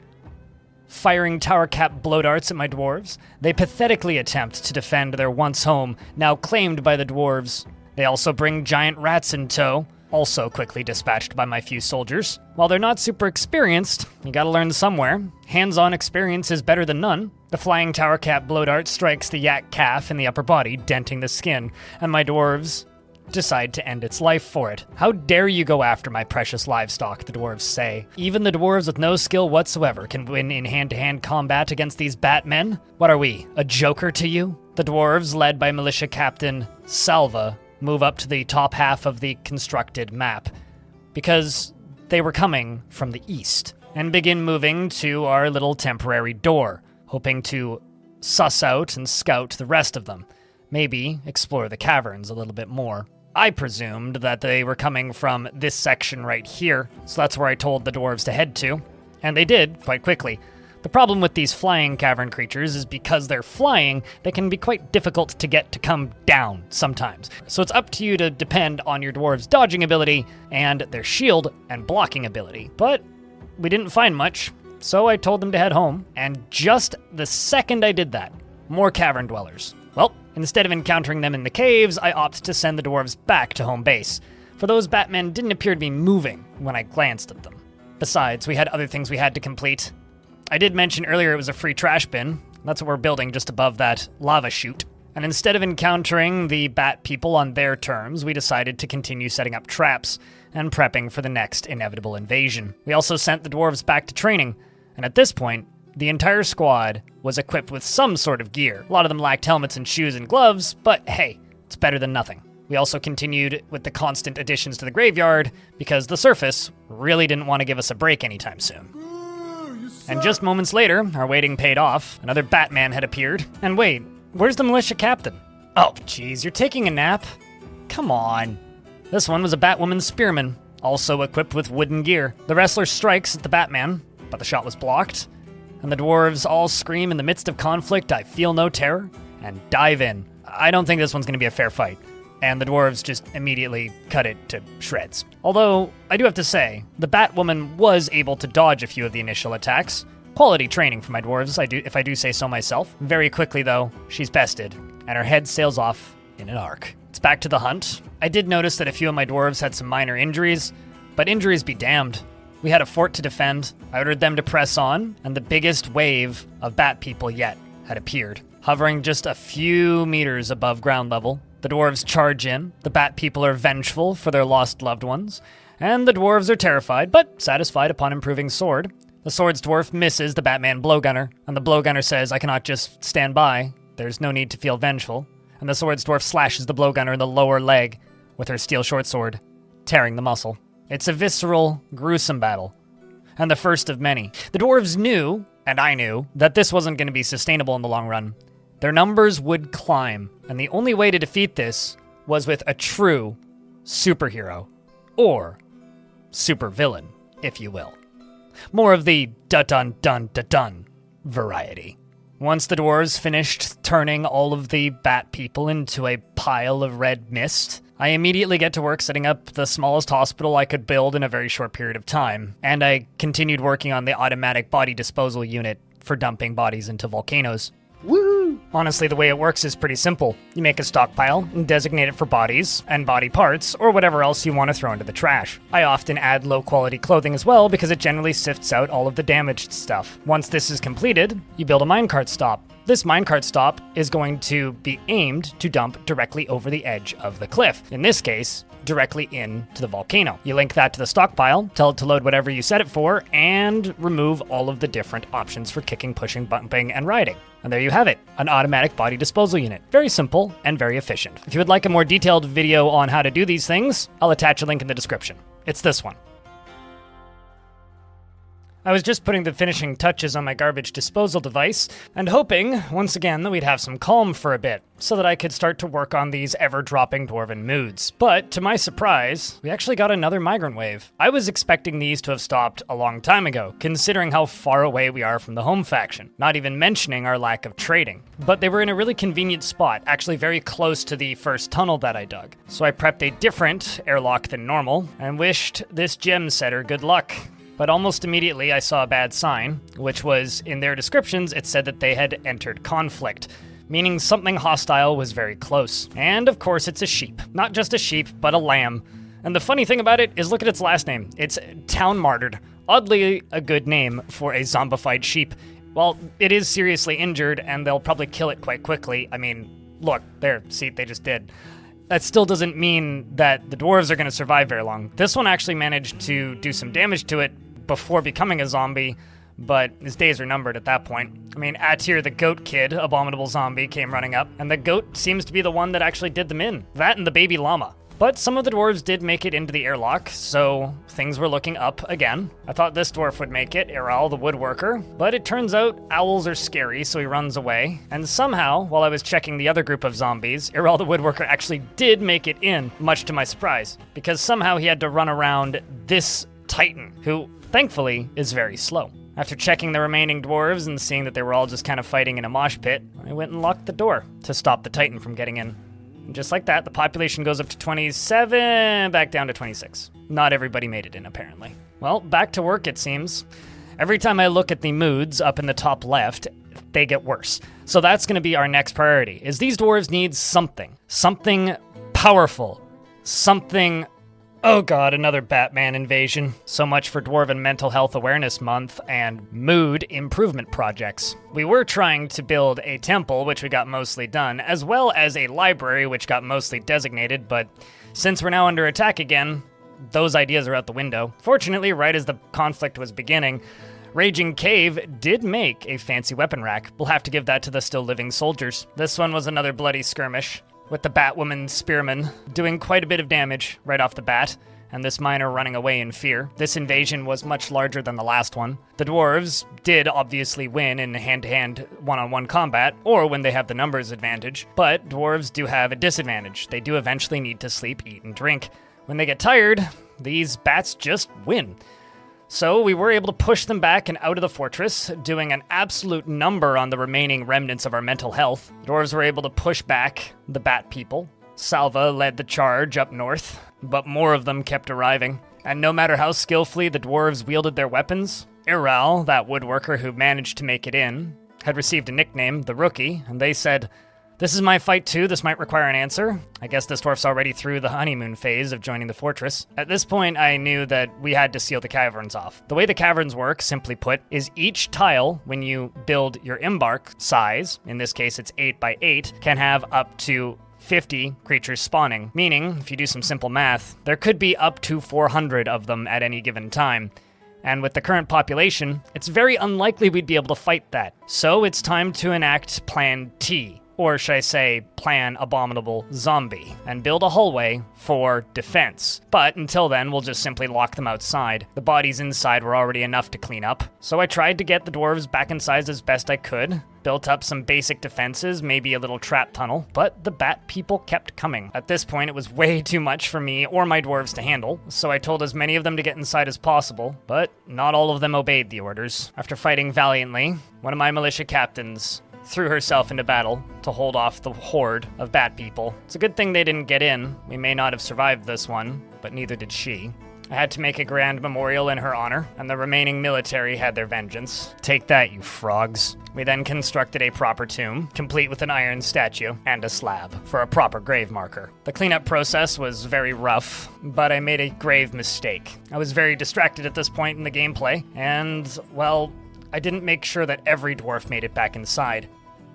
firing tower cap blow darts at my dwarves. They pathetically attempt to defend their once home, now claimed by the dwarves. They also bring giant rats in tow, also quickly dispatched by my few soldiers. While they're not super experienced, you gotta learn somewhere. Hands-on experience is better than none. The flying tower cap blow dart strikes the yak calf in the upper body, denting the skin, and my dwarves decide to end its life for it. How dare you go after my precious livestock, the dwarves say. Even the dwarves with no skill whatsoever can win in hand-to-hand combat against these batmen? What are we, a joker to you? The dwarves, led by militia captain Salva, move up to the top half of the constructed map, because they were coming from the east, and begin moving to our little temporary door, hoping to suss out and scout the rest of them. Maybe explore the caverns a little bit more. I presumed that they were coming from this section right here, so that's where I told the dwarves to head to, and they did, quite quickly. The problem with these flying cavern creatures is because they're flying, they can be quite difficult to get to come down sometimes. So it's up to you to depend on your dwarves' dodging ability and their shield and blocking ability. But we didn't find much, so I told them to head home, and just the second I did that, more cavern dwellers. Well, instead of encountering them in the caves, I opted to send the dwarves back to home base, for those batmen didn't appear to be moving when I glanced at them. Besides, we had other things we had to complete. I did mention earlier it was a free trash bin. That's what we're building just above that lava chute. And instead of encountering the bat people on their terms, we decided to continue setting up traps and prepping for the next inevitable invasion. We also sent the dwarves back to training, and at this point, the entire squad was equipped with some sort of gear. A lot of them lacked helmets and shoes and gloves, but hey, it's better than nothing. We also continued with the constant additions to the graveyard because the surface really didn't want to give us a break anytime soon. And just moments later, our waiting paid off. Another Batman had appeared. And wait, where's the militia captain? Oh, jeez, you're taking a nap? Come on. This one was a Batwoman spearman, also equipped with wooden gear. The wrestler strikes at the Batman, but the shot was blocked. And the dwarves all scream in the midst of conflict, "I feel no terror," and dive in. I don't think this one's going to be a fair fight. And the dwarves just immediately cut it to shreds. Although, I do have to say, the Batwoman was able to dodge a few of the initial attacks. Quality training for my dwarves, if I do say so myself. Very quickly, though, she's bested, and her head sails off in an arc. It's back to the hunt. I did notice that a few of my dwarves had some minor injuries, but injuries be damned. We had a fort to defend. I ordered them to press on, and the biggest wave of bat people yet had appeared. Hovering just a few meters above ground level, the dwarves charge in. The bat people are vengeful for their lost loved ones, and the dwarves are terrified, but satisfied upon improving sword. The sword's dwarf misses the Batman blowgunner, and the blowgunner says, "I cannot just stand by. There's no need to feel vengeful." And the sword's dwarf slashes the blowgunner in the lower leg with her steel short sword, tearing the muscle. It's a visceral, gruesome battle, and the first of many. The dwarves knew, and I knew, that this wasn't going to be sustainable in the long run. Their numbers would climb, and the only way to defeat this was with a true superhero, or supervillain, if you will. More of the dun-dun-dun-dun-dun variety. Once the dwarves finished turning all of the bat people into a pile of red mist, I immediately get to work setting up the smallest hospital I could build in a very short period of time, and I continued working on the automatic body disposal unit for dumping bodies into volcanoes. Woo! Honestly, the way it works is pretty simple. You make a stockpile and designate it for bodies and body parts, or whatever else you want to throw into the trash. I often add low-quality clothing as well because it generally sifts out all of the damaged stuff. Once this is completed, you build a minecart stop. This minecart stop is going to be aimed to dump directly over the edge of the cliff. In this case, directly into the volcano. You link that to the stockpile, tell it to load whatever you set it for, and remove all of the different options for kicking, pushing, bumping, and riding. And there you have it, an automatic body disposal unit. Very simple and very efficient. If you would like a more detailed video on how to do these things, I'll attach a link in the description. It's this one. I was just putting the finishing touches on my garbage disposal device, and hoping, once again, that we'd have some calm for a bit, so that I could start to work on these ever-dropping dwarven moods. But, to my surprise, we actually got another migrant wave. I was expecting these to have stopped a long time ago, considering how far away we are from the home faction, not even mentioning our lack of trading. But they were in a really convenient spot, actually very close to the first tunnel that I dug. So I prepped a different airlock than normal, and wished this gem setter good luck. But almost immediately I saw a bad sign, which was, in their descriptions, it said that they had entered conflict, meaning something hostile was very close. And of course it's a sheep. Not just a sheep, but a lamb. And the funny thing about it is look at its last name. It's Town Martyred. Oddly a good name for a zombified sheep. Well, it is seriously injured, and they'll probably kill it quite quickly. I mean, look, there, see, they just did. That still doesn't mean that the dwarves are going to survive very long. This one actually managed to do some damage to it before becoming a zombie, but his days are numbered at that point. I mean, Atir, the goat kid, abominable zombie, came running up, and the goat seems to be the one that actually did them in. That and the baby llama. But some of the dwarves did make it into the airlock, so things were looking up again. I thought this dwarf would make it, Iral the woodworker, but it turns out owls are scary, so he runs away. And somehow, while I was checking the other group of zombies, Iral the woodworker actually did make it in, much to my surprise, because somehow he had to run around this titan, who, thankfully, is very slow. After checking the remaining dwarves and seeing that they were all just kind of fighting in a mosh pit, I went and locked the door to stop the titan from getting in. And just like that, the population goes up to 27, back down to 26. Not everybody made it in, apparently. Well, back to work, it seems. Every time I look at the moods up in the top left, they get worse. So that's going to be our next priority, is these dwarves need something. Something powerful. Something... Oh god, another Batman invasion. So much for Dwarven Mental Health Awareness Month and mood improvement projects. We were trying to build a temple, which we got mostly done, as well as a library, which got mostly designated, but since we're now under attack again, those ideas are out the window. Fortunately, right as the conflict was beginning, Raging Cave did make a fancy weapon rack. We'll have to give that to the still living soldiers. This one was another bloody skirmish, with the Batwoman spearman doing quite a bit of damage right off the bat, and this miner running away in fear. This invasion was much larger than the last one. The dwarves did obviously win in hand-to-hand, one-on-one combat, or when they have the numbers advantage, but dwarves do have a disadvantage. They do eventually need to sleep, eat, and drink. When they get tired, these bats just win. So we were able to push them back and out of the fortress, doing an absolute number on the remaining remnants of our mental health. The dwarves were able to push back the bat people. Salva led the charge up north, but more of them kept arriving. And no matter how skillfully the dwarves wielded their weapons, Iral, that woodworker who managed to make it in, had received a nickname, the Rookie, and they said, "This is my fight too, this might require an answer." I guess this dwarf's already through the honeymoon phase of joining the fortress. At this point, I knew that we had to seal the caverns off. The way the caverns work, simply put, is each tile, when you build your embark size, in this case it's 8 by 8, can have up to 50 creatures spawning. Meaning, if you do some simple math, there could be up to 400 of them at any given time. And with the current population, it's very unlikely we'd be able to fight that. So it's time to enact Plan T. Or should I say, Plan Abominable Zombie, and build a hallway for defense. But until then, we'll just simply lock them outside. The bodies inside were already enough to clean up, so I tried to get the dwarves back in size as best I could, built up some basic defenses, maybe a little trap tunnel, but the bat people kept coming. At this point, it was way too much for me or my dwarves to handle, so I told as many of them to get inside as possible, but not all of them obeyed the orders. After fighting valiantly, one of my militia captains threw herself into battle to hold off the horde of bat people. It's a good thing they didn't get in. We may not have survived this one, but neither did she. I had to make a grand memorial in her honor, and the remaining military had their vengeance. Take that, you frogs. We then constructed a proper tomb, complete with an iron statue and a slab, for a proper grave marker. The cleanup process was very rough, but I made a grave mistake. I was very distracted at this point in the gameplay, and, well, I didn't make sure that every dwarf made it back inside.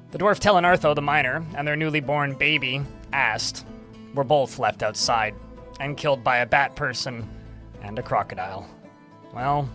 The dwarf Telenartho, the miner, and their newly born baby, Ast, were both left outside, and killed by a bat person and a crocodile. Well,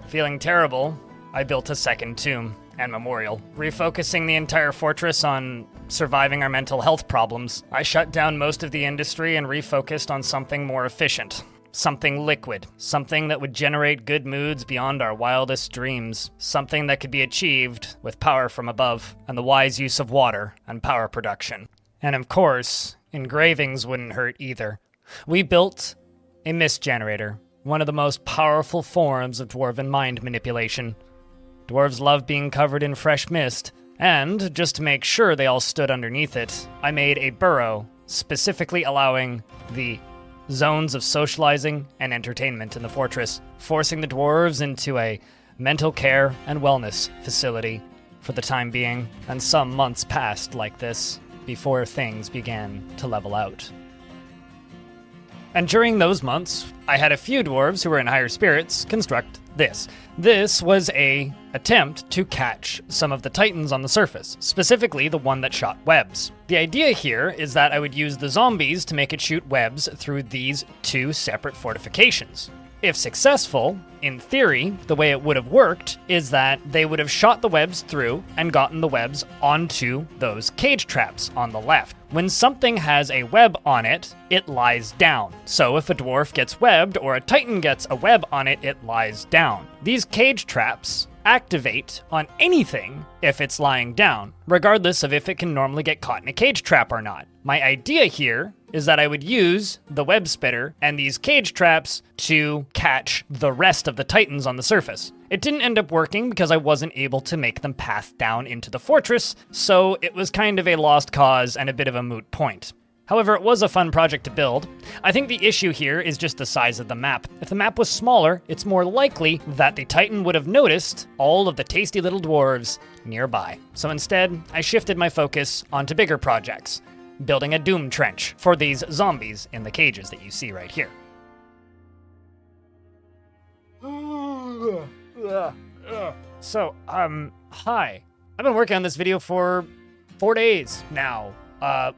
feeling terrible, I built a second tomb and memorial. Refocusing the entire fortress on surviving our mental health problems, I shut down most of the industry and refocused on something more efficient. Something liquid. Something that would generate good moods beyond our wildest dreams. Something that could be achieved with power from above, and the wise use of water and power production. And of course, engravings wouldn't hurt either. We built a mist generator, one of the most powerful forms of dwarven mind manipulation. Dwarves love being covered in fresh mist, and just to make sure they all stood underneath it, I made a burrow, specifically allowing the zones of socializing and entertainment in the fortress, forcing the dwarves into a mental care and wellness facility for the time being, and some months passed like this before things began to level out. And during those months, I had a few dwarves who were in higher spirits construct this. This was an attempt to catch some of the titans on the surface, specifically the one that shot webs. The idea here is that I would use the zombies to make it shoot webs through these two separate fortifications. If successful, in theory, the way it would have worked is that they would have shot the webs through and gotten the webs onto those cage traps on the left. When something has a web on it, it lies down. So if a dwarf gets webbed or a titan gets a web on it, it lies down. These cage traps activate on anything if it's lying down, regardless of if it can normally get caught in a cage trap or not. My idea here is that I would use the web spitter and these cage traps to catch the rest of the titans on the surface. It didn't end up working because I wasn't able to make them pass down into the fortress, so it was kind of a lost cause and a bit of a moot point. However, it was a fun project to build. I think the issue here is just the size of the map. If the map was smaller, it's more likely that the Titan would have noticed all of the tasty little dwarves nearby. So instead, I shifted my focus onto bigger projects, building a doom trench for these zombies in the cages that you see right here. So, hi. I've been working on this video for 4 days now.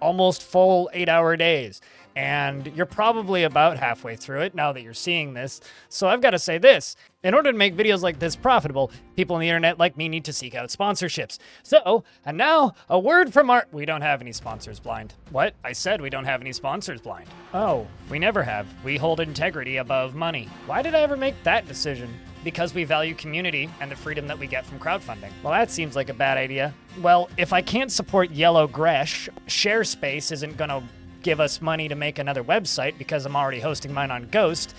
Almost full 8-hour days. And you're probably about halfway through it now that you're seeing this. So I've got to say this. In order to make videos like this profitable, people on the internet like me need to seek out sponsorships. So, and now, a word from our... We don't have any sponsors, Blind. What? I said we don't have any sponsors, Blind. Oh, we never have. We hold integrity above money. Why did I ever make that decision? Because we value community and the freedom that we get from crowdfunding. Well, that seems like a bad idea. Well, if I can't support Yellow Gresh, ShareSpace isn't gonna give us money to make another website because I'm already hosting mine on Ghost.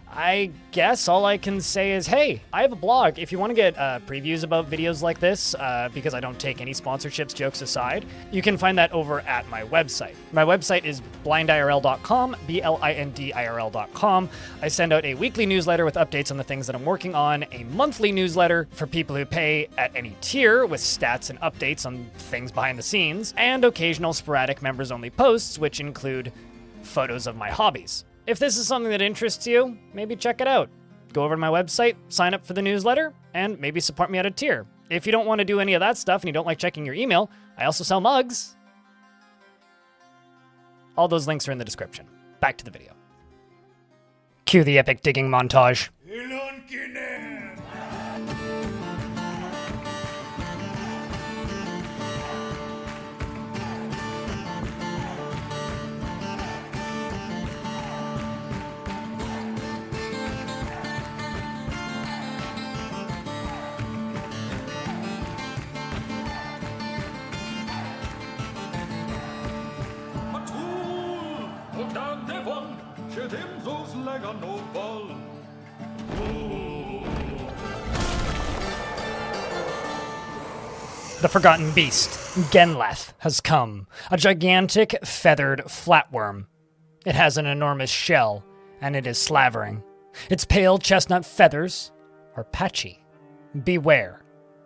I guess all I can say is, hey, I have a blog. If you want to get previews about videos like this, because I don't take any sponsorships, jokes aside, you can find that over at my website. My website is blindirl.com, BLINDIRL.com. I send out a weekly newsletter with updates on the things that I'm working on, a monthly newsletter for people who pay at any tier with stats and updates on things behind the scenes, and occasional sporadic members-only posts, which include photos of my hobbies. If this is something that interests you, maybe check it out. Go over to my website, sign up for the newsletter, and maybe support me at a tier. If you don't want to do any of that stuff and you don't like checking your email, I also sell mugs. All those links are in the description. Back to the video. Cue the epic digging montage. The Forgotten Beast, Genleth, has come. A gigantic, feathered flatworm. It has an enormous shell, and it is slavering. Its pale chestnut feathers are patchy. Beware,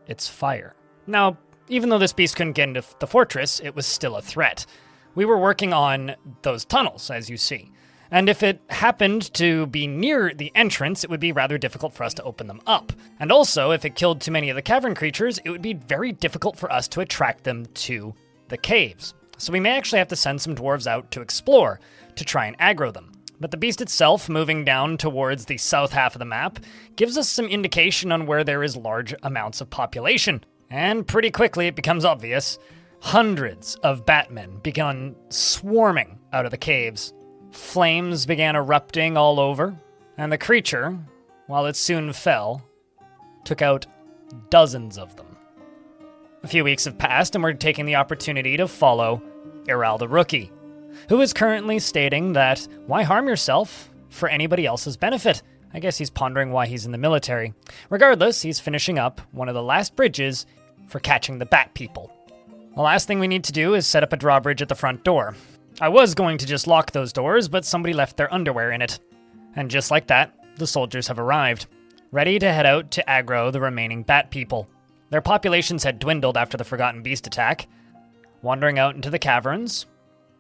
it's fire. Now, even though this beast couldn't get into the fortress, it was still a threat. We were working on those tunnels, as you see. And if it happened to be near the entrance, it would be rather difficult for us to open them up. And also, if it killed too many of the cavern creatures, it would be very difficult for us to attract them to the caves. So we may actually have to send some dwarves out to explore, to try and aggro them. But the beast itself, moving down towards the south half of the map, gives us some indication on where there is large amounts of population. And pretty quickly it becomes obvious. Hundreds of batmen began swarming out of the caves. Flames began erupting all over, and the creature, while it soon fell, took out dozens of them. A few weeks have passed, and we're taking the opportunity to follow Iral the Rookie, who is currently stating that, why harm yourself for anybody else's benefit? I guess he's pondering why he's in the military. Regardless, he's finishing up one of the last bridges for catching the bat people. The last thing we need to do is set up a drawbridge at the front door. I was going to just lock those doors, but somebody left their underwear in it. And just like that, the soldiers have arrived, ready to head out to aggro the remaining bat people. Their populations had dwindled after the Forgotten Beast attack. Wandering out into the caverns,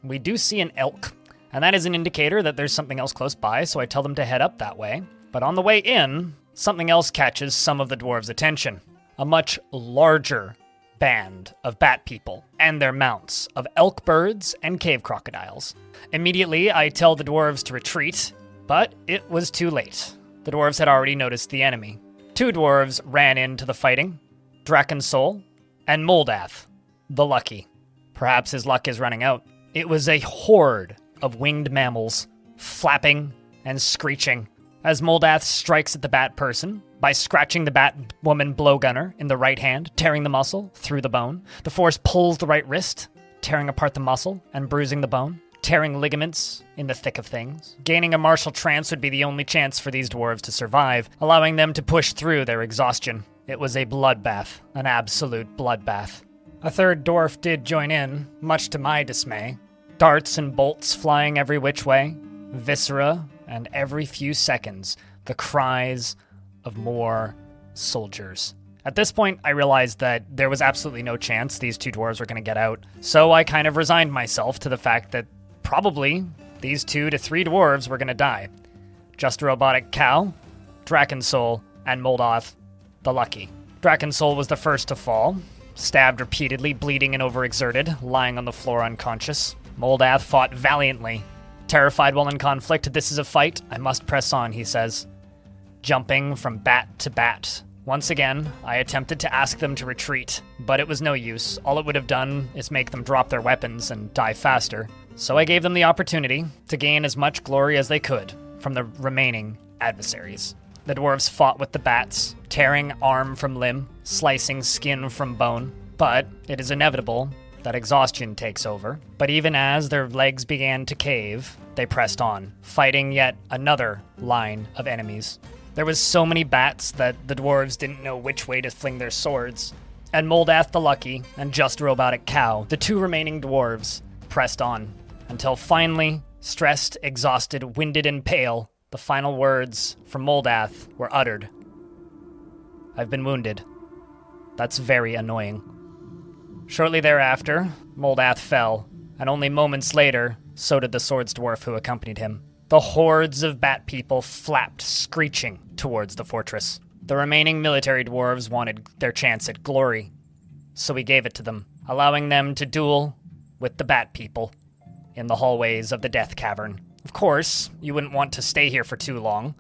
we do see an elk, and that is an indicator that there's something else close by, so I tell them to head up that way. But on the way in, something else catches some of the dwarves' attention. A much larger band of bat people and their mounts of elk birds and cave crocodiles. Immediately, I tell the dwarves to retreat, but it was too late. The dwarves had already noticed the enemy. 2 dwarves ran into the fighting, Drakensoul and Moldath, the Lucky. Perhaps his luck is running out. It was a horde of winged mammals, flapping and screeching, as Moldath strikes at the bat person by scratching the bat woman blowgunner in the right hand, tearing the muscle through the bone. The force pulls the right wrist, tearing apart the muscle and bruising the bone, tearing ligaments in the thick of things. Gaining a martial trance would be the only chance for these dwarves to survive, allowing them to push through their exhaustion. It was a bloodbath, an absolute bloodbath. A 3rd dwarf did join in, much to my dismay. Darts and bolts flying every which way, viscera, and every few seconds, the cries of more soldiers. At this point, I realized that there was absolutely no chance these 2 dwarves were going to get out, so I kind of resigned myself to the fact that probably these 2 to 3 dwarves were going to die. Just a robotic cow, Drakensoul, and Moldath, the Lucky. Drakensoul was the first to fall, stabbed repeatedly, bleeding and overexerted, lying on the floor unconscious. Moldath fought valiantly. Terrified while in conflict, this is a fight, I must press on, he says, jumping from bat to bat. Once again, I attempted to ask them to retreat, but it was no use. All it would have done is make them drop their weapons and die faster. So I gave them the opportunity to gain as much glory as they could from the remaining adversaries. The dwarves fought with the bats, tearing arm from limb, slicing skin from bone. But it is inevitable that exhaustion takes over. But even as their legs began to cave, they pressed on, fighting yet another line of enemies. There was so many bats that the dwarves didn't know which way to fling their swords. And Moldath the Lucky and Just a Robotic Cow, the 2 remaining dwarves, pressed on, until finally, stressed, exhausted, winded, and pale, the final words from Moldath were uttered. "I've been wounded. That's very annoying." Shortly thereafter, Moldath fell, and only moments later, so did the swords dwarf who accompanied him. The hordes of bat people flapped, screeching, towards the fortress. The remaining military dwarves wanted their chance at glory, so we gave it to them, allowing them to duel with the bat people in the hallways of the Death Cavern. Of course, you wouldn't want to stay here for too long,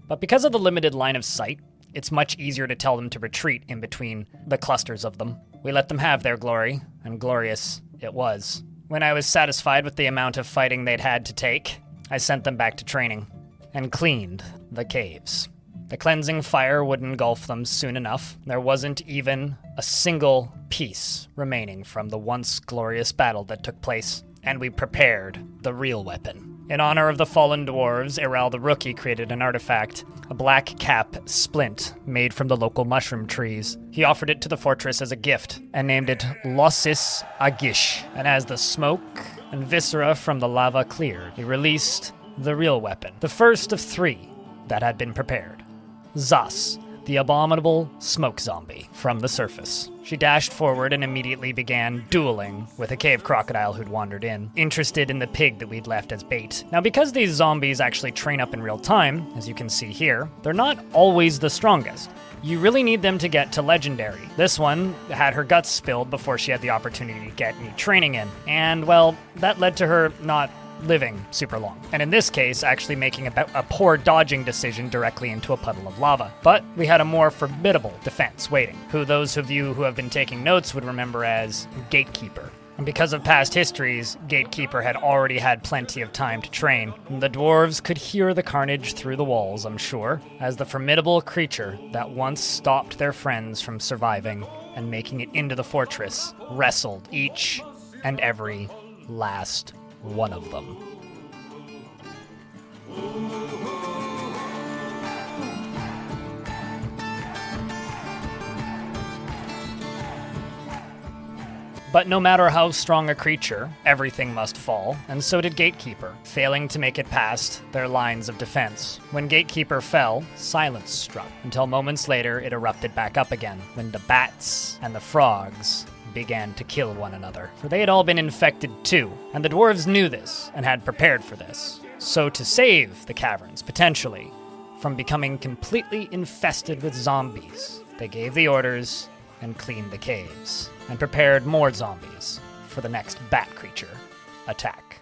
but because of the limited line of sight, it's much easier to tell them to retreat in between the clusters of them. We let them have their glory, and glorious it was. When I was satisfied with the amount of fighting they'd had to take, I sent them back to training, and cleaned the caves. The cleansing fire would engulf them soon enough. There wasn't even a single piece remaining from the once glorious battle that took place, and we prepared the real weapon. In honor of the fallen dwarves, Iral the Rookie created an artifact, a black cap splint made from the local mushroom trees. He offered it to the fortress as a gift, and named it Lossis Agish. And as the smoke and viscera from the lava cleared, he released the real weapon, the first of 3 that had been prepared. Zas, the abominable smoke zombie, from the surface. She dashed forward and immediately began dueling with a cave crocodile who'd wandered in, interested in the pig that we'd left as bait. Now, because these zombies actually train up in real time, as you can see here, they're not always the strongest. You really need them to get to legendary. This one had her guts spilled before she had the opportunity to get any training in, and, well, that led to her not living super long. And in this case, actually making a poor dodging decision directly into a puddle of lava. But we had a more formidable defense waiting, who those of you who have been taking notes would remember as Gatekeeper. And because of past histories, Gatekeeper had already had plenty of time to train. The dwarves could hear the carnage through the walls, I'm sure, as the formidable creature that once stopped their friends from surviving and making it into the fortress wrestled each and every last one of them. But no matter how strong a creature, everything must fall, and so did Gatekeeper, failing to make it past their lines of defense. When Gatekeeper fell, silence struck, until moments later it erupted back up again, when the bats and the frogs began to kill one another. For they had all been infected too, and the dwarves knew this, and had prepared for this. So to save the caverns, potentially, from becoming completely infested with zombies, they gave the orders and cleaned the caves, and prepared more zombies for the next bat creature attack.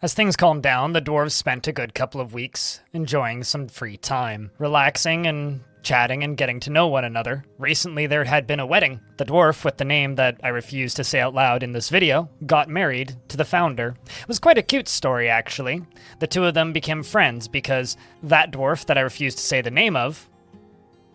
As things calmed down, the dwarves spent a good couple of weeks enjoying some free time, relaxing and chatting and getting to know one another. Recently there had been a wedding. The dwarf, with the name that I refuse to say out loud in this video, got married to the founder. It was quite a cute story, actually. The two of them became friends because that dwarf that I refuse to say the name of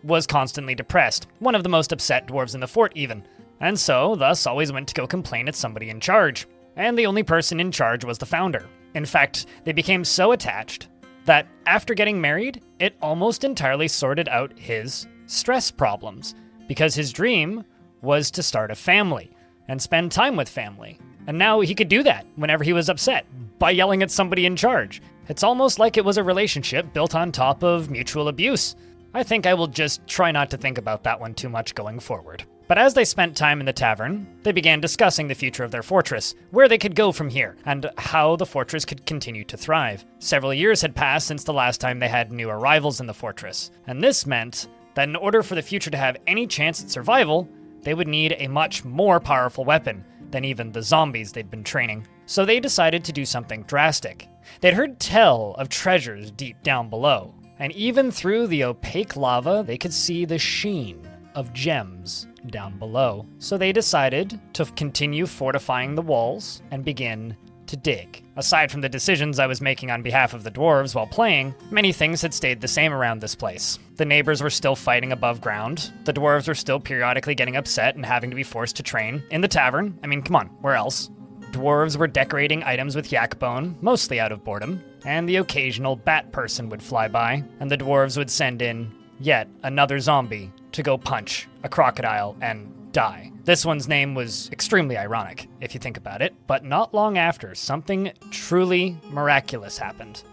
was constantly depressed, one of the most upset dwarves in the fort even, and so thus always went to go complain at somebody in charge. And the only person in charge was the founder. In fact, they became so attached that after getting married, it almost entirely sorted out his stress problems, because his dream was to start a family and spend time with family. And now he could do that whenever he was upset by yelling at somebody in charge. It's almost like it was a relationship built on top of mutual abuse. I think I will just try not to think about that one too much going forward. But as they spent time in the tavern, they began discussing the future of their fortress, where they could go from here, and how the fortress could continue to thrive. Several years had passed since the last time they had new arrivals in the fortress, and this meant that in order for the future to have any chance at survival, they would need a much more powerful weapon than even the zombies they'd been training. So they decided to do something drastic. They'd heard tell of treasures deep down below, and even through the opaque lava, they could see the sheen of gems down below. So they decided to continue fortifying the walls and begin to dig. Aside from the decisions I was making on behalf of the dwarves while playing, many things had stayed the same around this place. The neighbors were still fighting above ground. The dwarves were still periodically getting upset and having to be forced to train in the tavern. I mean, come on, where else? Dwarves were decorating items with yak bone, mostly out of boredom, and the occasional bat person would fly by, and the dwarves would send in yet another zombie to go punch a crocodile and die. This one's name was extremely ironic, if you think about it, but not long after, something truly miraculous happened.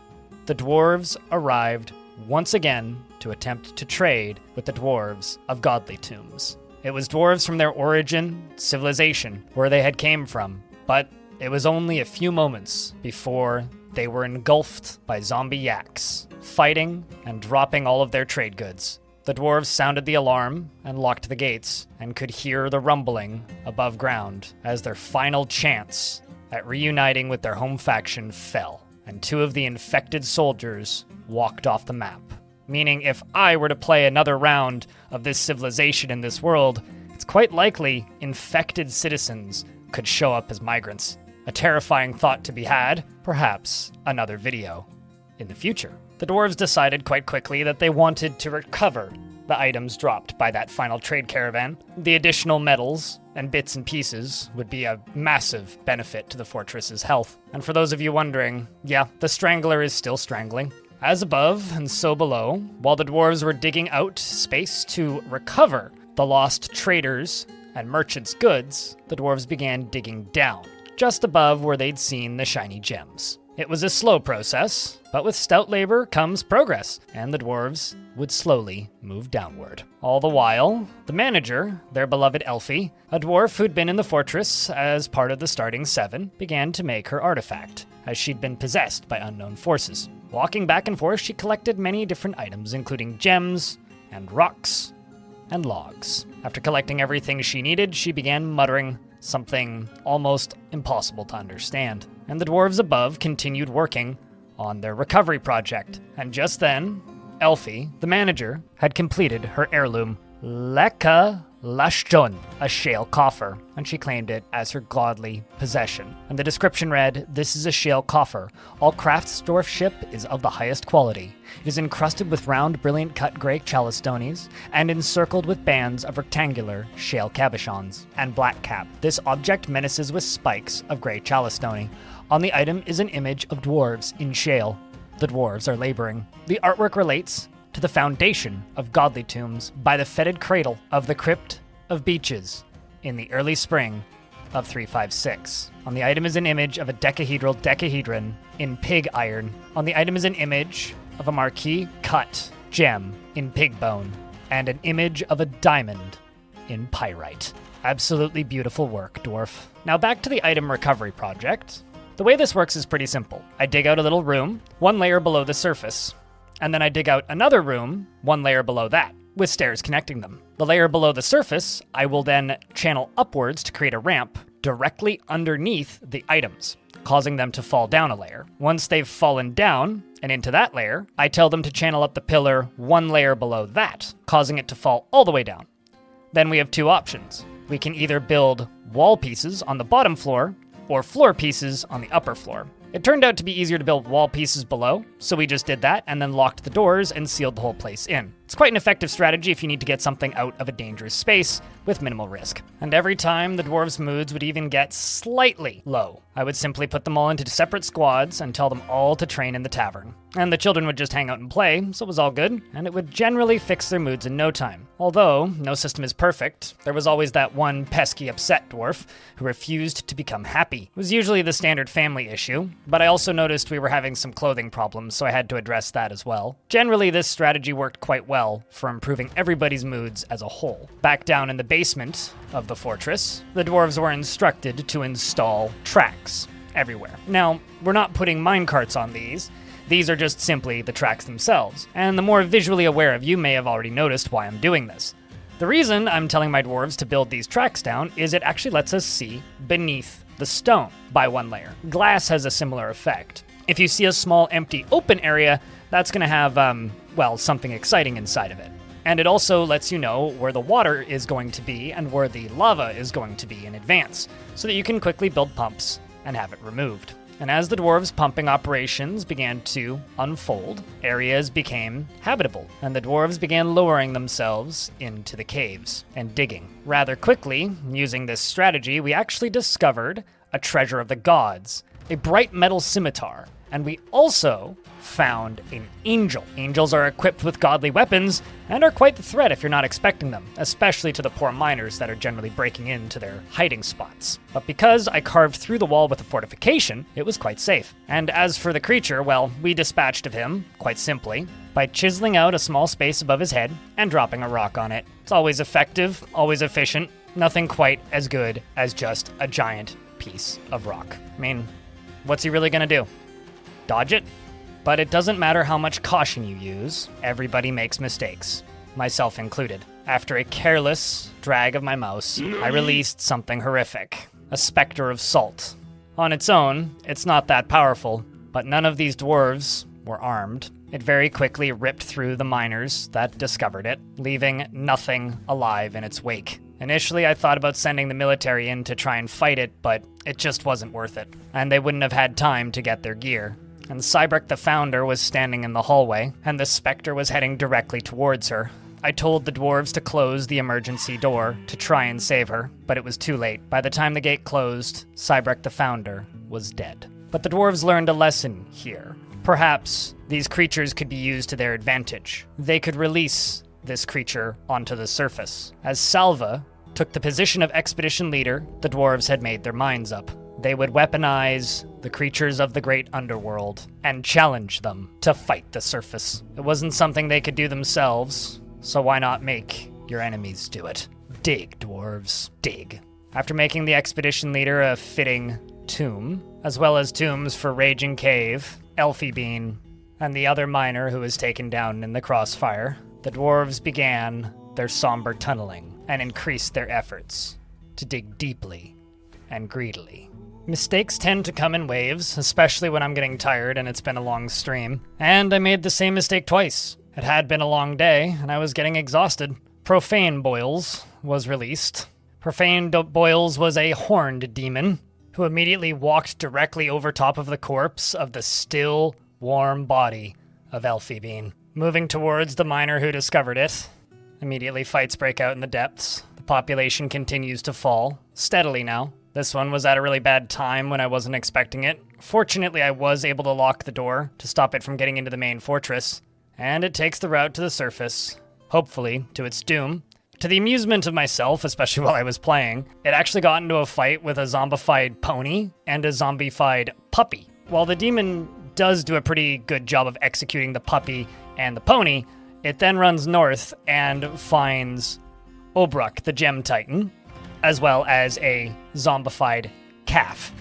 The dwarves arrived once again to attempt to trade with the dwarves of Godly Tombs. It was dwarves from their origin civilization, where they had came from, but it was only a few moments before they were engulfed by zombie yaks, fighting and dropping all of their trade goods. The dwarves sounded the alarm and locked the gates, and could hear the rumbling above ground as their final chance at reuniting with their home faction fell, and two of the infected soldiers walked off the map. Meaning, if I were to play another round of this civilization in this world, it's quite likely infected citizens could show up as migrants. A terrifying thought to be had, perhaps another video in the future. The dwarves decided quite quickly that they wanted to recover the items dropped by that final trade caravan. The additional metals and bits and pieces would be a massive benefit to the fortress's health. And for those of you wondering, yeah, the Strangler is still strangling. As above and so below, while the dwarves were digging out space to recover the lost traders' and merchants' goods, the dwarves began digging down, just above where they'd seen the shiny gems. It was a slow process, but with stout labor comes progress, and the dwarves would slowly move downward. All the while, the manager, their beloved Elfie, a dwarf who'd been in the fortress as part of the starting 7, began to make her artifact, as she'd been possessed by unknown forces. Walking back and forth, she collected many different items, including gems and rocks and logs. After collecting everything she needed, she began muttering something almost impossible to understand. And the dwarves above continued working on their recovery project. And just then, Elfie, the manager, had completed her heirloom, Leka Lashjon, a shale coffer, and she claimed it as her godly possession. And the description read, "This is a shale coffer. All crafts dwarfship is of the highest quality. It is encrusted with round, brilliant cut gray chalice stonies, and encircled with bands of rectangular shale cabochons and black cap. This object menaces with spikes of gray chalice stony. On the item is an image of dwarves in shale. The dwarves are laboring. The artwork relates to the foundation of Godly Tombs by the fetid cradle of the crypt of beaches in the early spring of 356. On the item is an image of a decahedral decahedron in pig iron. On the item is an image of a marquee cut gem in pig bone, and an image of a diamond in pyrite. Absolutely beautiful work, Dwarf. Now back to the item recovery project. The way this works is pretty simple. I dig out a little room, one layer below the surface, and then I dig out another room, one layer below that, with stairs connecting them. The layer below the surface, I will then channel upwards to create a ramp directly underneath the items, causing them to fall down a layer. Once they've fallen down and into that layer, I tell them to channel up the pillar one layer below that, causing it to fall all the way down. Then we have two options. We can either build wall pieces on the bottom floor or floor pieces on the upper floor. It turned out to be easier to build wall pieces below, so we just did that and then locked the doors and sealed the whole place in. It's quite an effective strategy if you need to get something out of a dangerous space with minimal risk. And every time the dwarves' moods would even get slightly low, I would simply put them all into separate squads and tell them all to train in the tavern. And the children would just hang out and play, so it was all good, and it would generally fix their moods in no time. Although, no system is perfect, there was always that one pesky upset dwarf who refused to become happy. It was usually the standard family issue, but I also noticed we were having some clothing problems, so I had to address that as well. Generally, this strategy worked quite well for improving everybody's moods as a whole. Back down in the basement of the fortress, the dwarves were instructed to install tracks everywhere. Now, we're not putting minecarts on these. These are just simply the tracks themselves, and the more visually aware of you may have already noticed why I'm doing this. The reason I'm telling my dwarves to build these tracks down is it actually lets us see beneath the stone by one layer. Glass has a similar effect. If you see a small empty open area, that's going to have, something exciting inside of it. And it also lets you know where the water is going to be and where the lava is going to be in advance, so that you can quickly build pumps and have it removed. And as the dwarves' pumping operations began to unfold, areas became habitable, and the dwarves began lowering themselves into the caves and digging. Rather quickly, using this strategy, we actually discovered a treasure of the gods, a bright metal scimitar, and we also found an angel. Angels are equipped with godly weapons and are quite the threat if you're not expecting them, especially to the poor miners that are generally breaking into their hiding spots. But because I carved through the wall with a fortification, it was quite safe. And as for the creature, well, we dispatched of him, quite simply, by chiseling out a small space above his head and dropping a rock on it. It's always effective, always efficient, nothing quite as good as just a giant piece of rock. I mean, what's he really gonna do? Dodge it? But it doesn't matter how much caution you use, everybody makes mistakes, myself included. After a careless drag of my mouse, I released something horrific, a specter of salt. On its own, it's not that powerful, but none of these dwarves were armed. It very quickly ripped through the miners that discovered it, leaving nothing alive in its wake. Initially, I thought about sending the military in to try and fight it, but it just wasn't worth it, and they wouldn't have had time to get their gear. And Cybrek the Founder was standing in the hallway, and the specter was heading directly towards her. I told the dwarves to close the emergency door to try and save her, but it was too late. By the time the gate closed, Cybrek the Founder was dead. But the dwarves learned a lesson here. Perhaps these creatures could be used to their advantage. They could release this creature onto the surface. As Salva took the position of expedition leader, the dwarves had made their minds up. They would weaponize the creatures of the great underworld and challenge them to fight the surface. It wasn't something they could do themselves, so why not make your enemies do it? Dig, dwarves, dig. After making the expedition leader a fitting tomb, as well as tombs for Raging Cave, Elfie Bean, and the other miner who was taken down in the crossfire, the dwarves began their somber tunneling and increased their efforts to dig deeply and greedily. Mistakes tend to come in waves, especially when I'm getting tired and it's been a long stream. And I made the same mistake twice. It had been a long day, and I was getting exhausted. Profane Boils was released. Profane Boils was a horned demon who immediately walked directly over top of the corpse of the still, warm body of Elfie Bean. Moving towards the miner who discovered it, immediately fights break out in the depths. The population continues to fall, steadily now. This one was at a really bad time when I wasn't expecting it. Fortunately, I was able to lock the door to stop it from getting into the main fortress, and it takes the route to the surface, hopefully to its doom, To the amusement of myself, especially while I was playing, it actually got into a fight with a zombified pony and a zombified puppy. While the demon does do a pretty good job of executing the puppy and the pony, it then runs north and finds Obruk, the Gem Titan, as well as a zombified calf.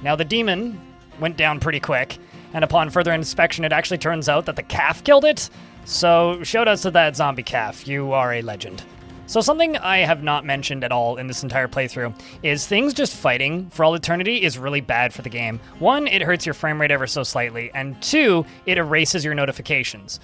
Now the demon went down pretty quick, and upon further inspection it actually turns out that the calf killed it, so shoutouts to that zombie calf, you are a legend. So something I have not mentioned at all in this entire playthrough is things just fighting for all eternity is really bad for the game. One, it hurts your frame rate ever so slightly, and two, it erases your notifications.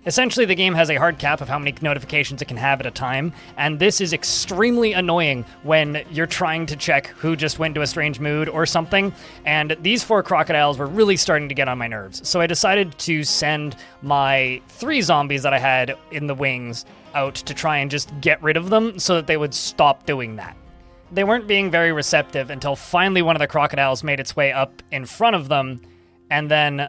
Essentially, the game has a hard cap of how many notifications it can have at a time, and this is extremely annoying when you're trying to check who just went into a strange mood or something, and these 4 crocodiles were really starting to get on my nerves. So I decided to send my 3 zombies that I had in the wings out to try and just get rid of them so that they would stop doing that. They weren't being very receptive until finally one of the crocodiles made its way up in front of them, and then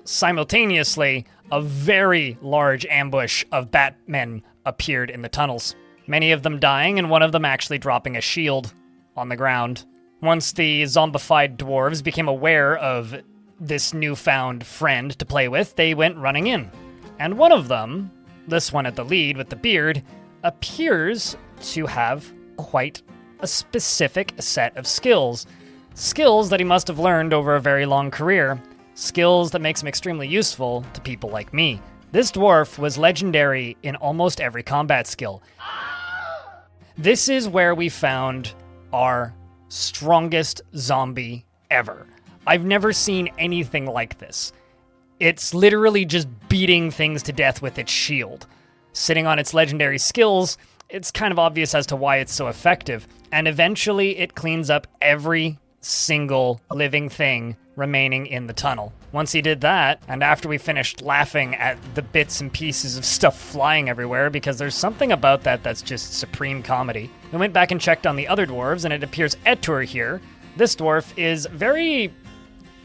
simultaneously, a very large ambush of Batmen appeared in the tunnels. Many of them dying, and one of them actually dropping a shield on the ground. Once the zombified dwarves became aware of this newfound friend to play with, they went running in. And one of them, this one at the lead with the beard, appears to have quite a specific set of skills. Skills that he must have learned over a very long career. Skills that makes him extremely useful to people like me. This dwarf was legendary in almost every combat skill. This is where we found our strongest zombie ever. I've never seen anything like this. It's literally just beating things to death with its shield. Sitting on its legendary skills, it's kind of obvious as to why it's so effective, and eventually it cleans up every single living thing remaining in the tunnel. Once he did that, and after we finished laughing at the bits and pieces of stuff flying everywhere, because there's something about that that's just supreme comedy, we went back and checked on the other dwarves, and it appears Etur here, this dwarf, is very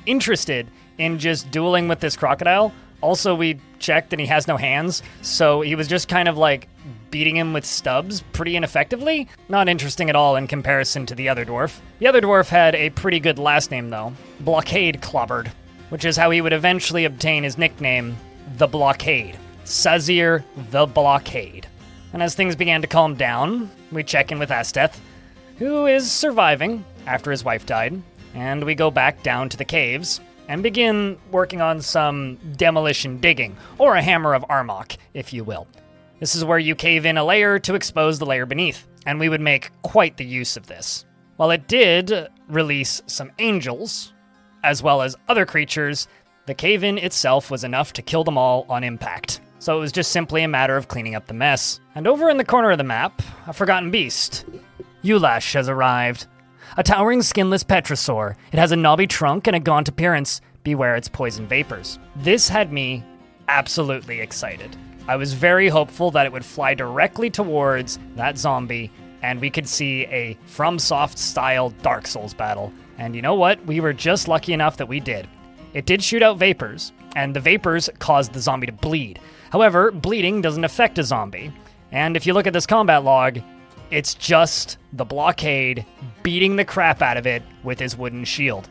interested in just dueling with this crocodile. Also, we checked and he has no hands, so he was just kind of like beating him with stubs pretty ineffectively. Not interesting at all in comparison to the other dwarf. The other dwarf had a pretty good last name though, Blockade Clobbered, which is how he would eventually obtain his nickname, The Blockade. Sazir the Blockade. And as things began to calm down, we check in with Asteth, who is surviving after his wife died, and we go back down to the caves and begin working on some demolition digging, or a hammer of Armok, if you will. This is where you cave in a layer to expose the layer beneath, and we would make quite the use of this. While it did release some angels, as well as other creatures, the cave-in itself was enough to kill them all on impact. So it was just simply a matter of cleaning up the mess. And over in the corner of the map, a forgotten beast. Ulash has arrived. A towering skinless petrosaur. It has a knobby trunk and a gaunt appearance. Beware its poison vapors. This had me absolutely excited. I was very hopeful that it would fly directly towards that zombie and we could see a FromSoft style Dark Souls battle. And you know what? We were just lucky enough that we did. It did shoot out vapors, and the vapors caused the zombie to bleed. However, bleeding doesn't affect a zombie. And if you look at this combat log, it's just the Blockade beating the crap out of it with his wooden shield,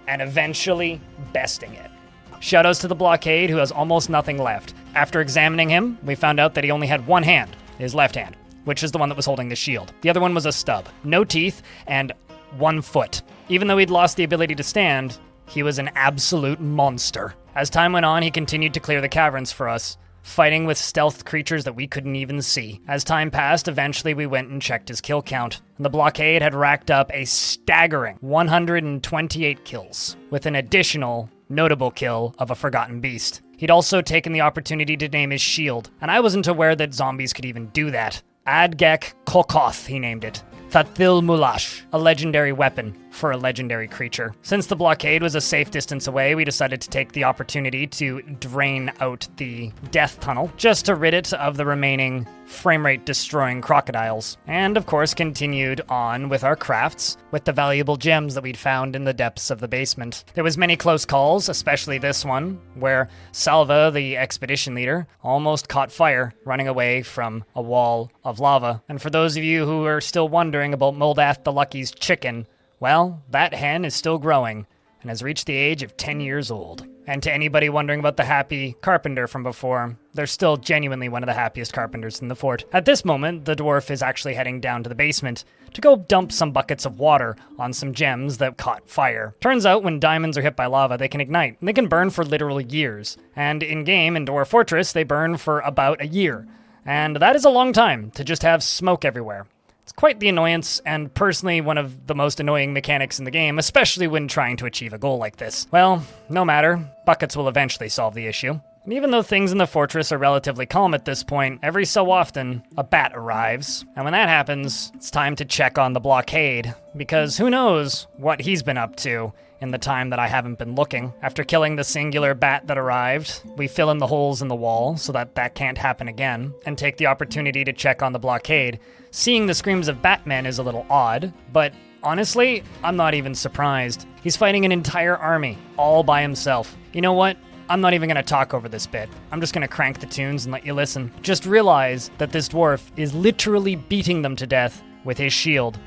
and eventually besting it. Shoutouts to the Blockade, who has almost nothing left. After examining him, we found out that he only had one hand, his left hand, which is the one that was holding the shield. The other one was a stub, no teeth, and 1 foot. Even though he'd lost the ability to stand, he was an absolute monster. As time went on, he continued to clear the caverns for us, fighting with stealth creatures that we couldn't even see. As time passed, eventually we went and checked his kill count. And the Blockade had racked up a staggering 128 kills, with an additional notable kill of a forgotten beast. He'd also taken the opportunity to name his shield, and I wasn't aware that zombies could even do that. Adgek Kokoth, he named it. Thathil Mulash, a legendary weapon for a legendary creature. Since the blockade was a safe distance away, we decided to take the opportunity to drain out the death tunnel, just to rid it of the remaining framerate destroying crocodiles. And of course continued on with our crafts, with the valuable gems that we'd found in the depths of the basement. There was many close calls, especially this one, where Salva, the expedition leader, almost caught fire running away from a wall of lava. And for those of you who are still wondering about Moldath the Lucky's chicken, well, that hen is still growing and has reached the age of 10 years old. And to anybody wondering about the happy carpenter from before, they're still genuinely one of the happiest carpenters in the fort. At this moment, the dwarf is actually heading down to the basement to go dump some buckets of water on some gems that caught fire. Turns out when diamonds are hit by lava, they can ignite, and they can burn for literal years. And in-game, in Dwarf Fortress, they burn for about a year. And that is a long time to just have smoke everywhere. It's quite the annoyance, and personally one of the most annoying mechanics in the game, especially when trying to achieve a goal like this. Well, no matter, buckets will eventually solve the issue. And even though things in the fortress are relatively calm at this point, every so often, a bat arrives. And when that happens, it's time to check on the blockade, because who knows what he's been up to in the time that I haven't been looking. After killing the singular bat that arrived, we fill in the holes in the wall so that that can't happen again, and take the opportunity to check on the blockade. Seeing the screams of Batman is a little odd, but honestly, I'm not even surprised. He's fighting an entire army, all by himself. You know what? I'm not even going to talk over this bit. I'm just going to crank the tunes and let you listen. Just realize that this dwarf is literally beating them to death with his shield.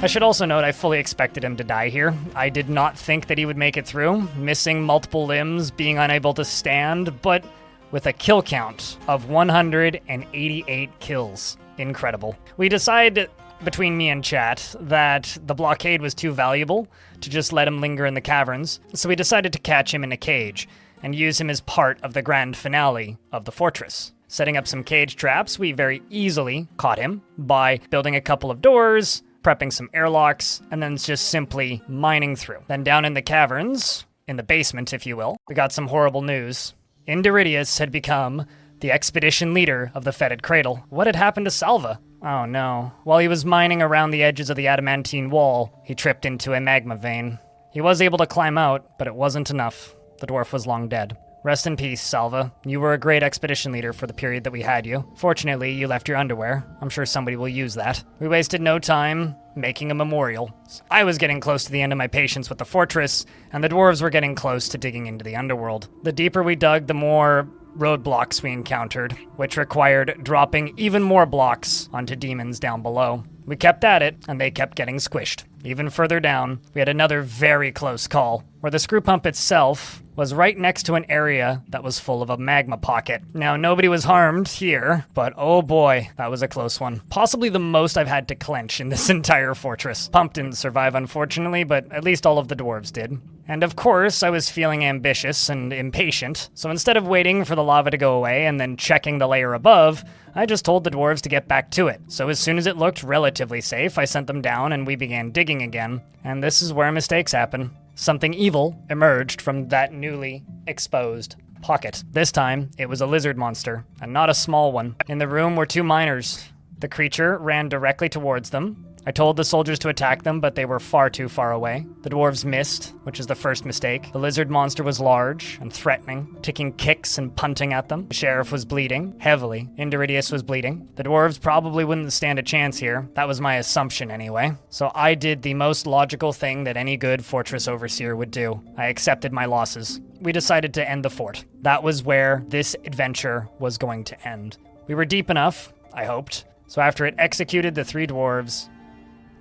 I should also note I fully expected him to die here. I did not think that he would make it through, missing multiple limbs, being unable to stand, but with a kill count of 188 kills. Incredible. We decided between me and chat that the blockade was too valuable to just let him linger in the caverns, so we decided to catch him in a cage and use him as part of the grand finale of the fortress. Setting up some cage traps, we very easily caught him by building a couple of doors, prepping some airlocks, and then just simply mining through. Then down in the caverns, in the basement if you will, we got some horrible news. Indiridius had become the expedition leader of the Fetid Cradle. What had happened to Salva? Oh no. While he was mining around the edges of the adamantine wall, he tripped into a magma vein. He was able to climb out, but it wasn't enough. The dwarf was long dead. Rest in peace, Salva. You were a great expedition leader for the period that we had you. Fortunately, you left your underwear. I'm sure somebody will use that. We wasted no time making a memorial. I was getting close to the end of my patience with the fortress, and the dwarves were getting close to digging into the underworld. The deeper we dug, the more roadblocks we encountered, which required dropping even more blocks onto demons down below. We kept at it, and they kept getting squished. Even further down, we had another very close call, where the screw pump itself was right next to an area that was full of a magma pocket. Now, nobody was harmed here, but oh boy, that was a close one. Possibly the most I've had to clench in this entire fortress. Pump didn't survive, unfortunately, but at least all of the dwarves did. And of course, I was feeling ambitious and impatient, so instead of waiting for the lava to go away and then checking the layer above, I just told the dwarves to get back to it. So as soon as it looked relatively safe, I sent them down and we began digging again. And this is where mistakes happen. Something evil emerged from that newly exposed pocket. This time, it was a lizard monster, and not a small one. In the room were two miners. The creature ran directly towards them. I told the soldiers to attack them, but they were far too far away. The dwarves missed, which is the first mistake. The lizard monster was large and threatening, taking kicks and punting at them. The sheriff was bleeding, heavily. Indiridius was bleeding. The dwarves probably wouldn't stand a chance here. That was my assumption anyway. So I did the most logical thing that any good fortress overseer would do. I accepted my losses. We decided to end the fort. That was where this adventure was going to end. We were deep enough, I hoped. So after it executed the three dwarves,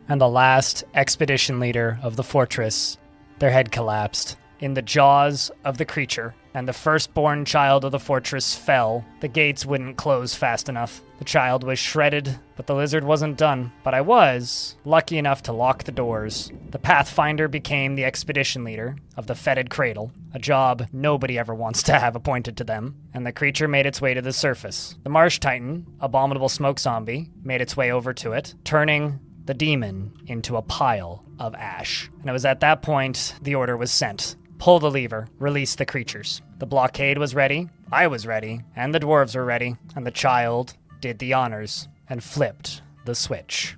and the last expedition leader of the fortress, their head collapsed in the jaws of the creature, and the firstborn child of the fortress fell. The gates wouldn't close fast enough. The child was shredded, but the lizard wasn't done. But I was lucky enough to lock the doors. The Pathfinder became the expedition leader of the Fetid Cradle, a job nobody ever wants to have appointed to them, and the creature made its way to the surface. The Marsh Titan, Abominable Smoke Zombie, made its way over to it, turning the demon into a pile of ash. And it was at that point the order was sent. Pull the lever, release the creatures. The blockade was ready, I was ready, and the dwarves were ready, and the child did the honors and flipped the switch.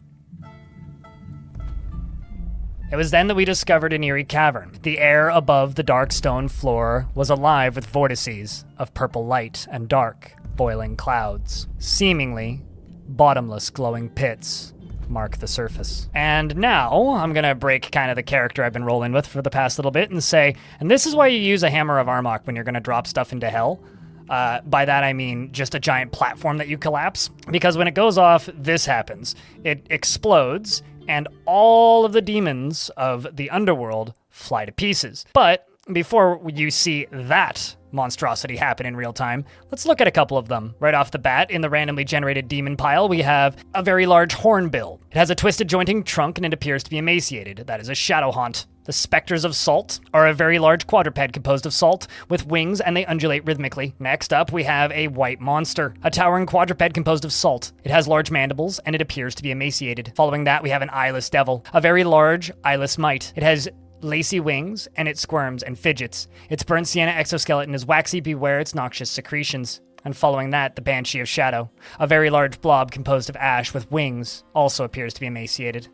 It was then that we discovered an eerie cavern. The air above the dark stone floor was alive with vortices of purple light and dark, boiling clouds. Seemingly bottomless glowing pits mark the surface. And now I'm gonna break kind of the character I've been rolling with for the past little bit and say, and this is why you use a Hammer of Armok when you're gonna drop stuff into hell. By that I mean just a giant platform that you collapse, because when it goes off, this happens. It explodes, and all of the demons of the underworld fly to pieces. But before you see that monstrosity happen in real time, let's look at a couple of them. Right off the bat, in the randomly generated demon pile, we have a very large hornbill. It has a twisted jointing trunk and it appears to be emaciated. That is a shadow haunt. The Spectres of Salt are a very large quadruped composed of salt with wings, and they undulate rhythmically. Next up, we have a white monster, a towering quadruped composed of salt. It has large mandibles, and it appears to be emaciated. Following that, we have an eyeless devil, a very large eyeless mite. It has lacy wings, and it squirms and fidgets. Its burnt sienna exoskeleton is waxy, beware its noxious secretions. And following that, the Banshee of Shadow, a very large blob composed of ash with wings, also appears to be emaciated.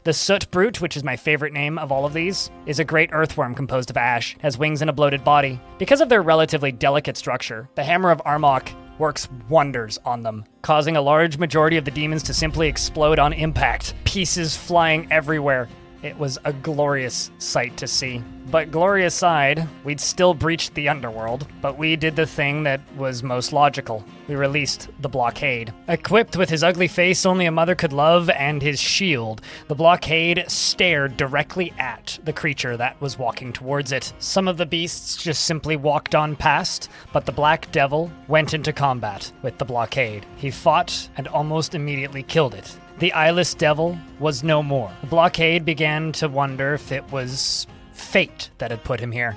The Soot Brute, which is my favorite name of all of these, is a great earthworm composed of ash, has wings and a bloated body. Because of their relatively delicate structure, the Hammer of Armok works wonders on them, causing a large majority of the demons to simply explode on impact, pieces flying everywhere. It was a glorious sight to see. But glory aside, we'd still breached the underworld, but we did the thing that was most logical. We released the blockade. Equipped with his ugly face only a mother could love and his shield, the blockade stared directly at the creature that was walking towards it. Some of the beasts just simply walked on past, but the Black Devil went into combat with the blockade. He fought and almost immediately killed it. The eyeless devil was no more. The blockade began to wonder if it was fate that had put him here,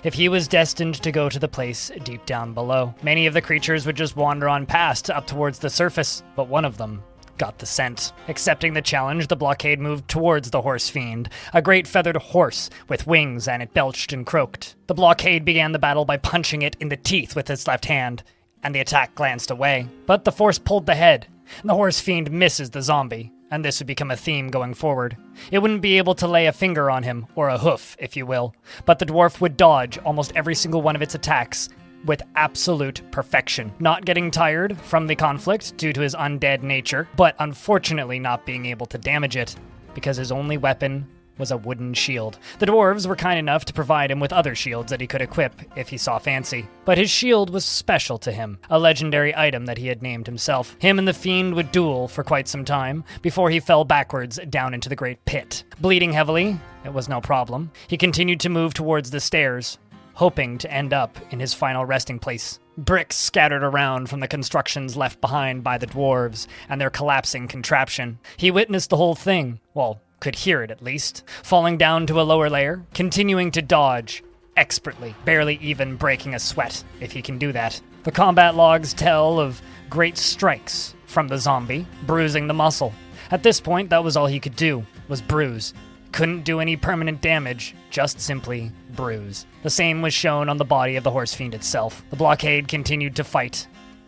if he was destined to go to the place deep down below. Many of the creatures would just wander on past up towards the surface, but one of them got the scent. Accepting the challenge, the blockade moved towards the horse fiend, a great feathered horse with wings, and it belched and croaked. The blockade began the battle by punching it in the teeth with its left hand, and the attack glanced away. But the force pulled the head, and the horse fiend misses the zombie, and this would become a theme going forward. It wouldn't be able to lay a finger on him, or a hoof, if you will, but the dwarf would dodge almost every single one of its attacks with absolute perfection, not getting tired from the conflict due to his undead nature, but unfortunately not being able to damage it, because his only weapon was a wooden shield. The dwarves were kind enough to provide him with other shields that he could equip if he saw fancy. But his shield was special to him, a legendary item that he had named himself. Him and the fiend would duel for quite some time, before he fell backwards down into the great pit. Bleeding heavily, it was no problem. He continued to move towards the stairs, hoping to end up in his final resting place. Bricks scattered around from the constructions left behind by the dwarves and their collapsing contraption. He witnessed the whole thing, well, could hear it at least, falling down to a lower layer, continuing to dodge expertly, barely even breaking a sweat, if he can do that. The combat logs tell of great strikes from the zombie, bruising the muscle. At this point, that was all he could do, was bruise. Couldn't do any permanent damage, just simply bruise. The same was shown on the body of the horse fiend itself. The blockade continued to fight,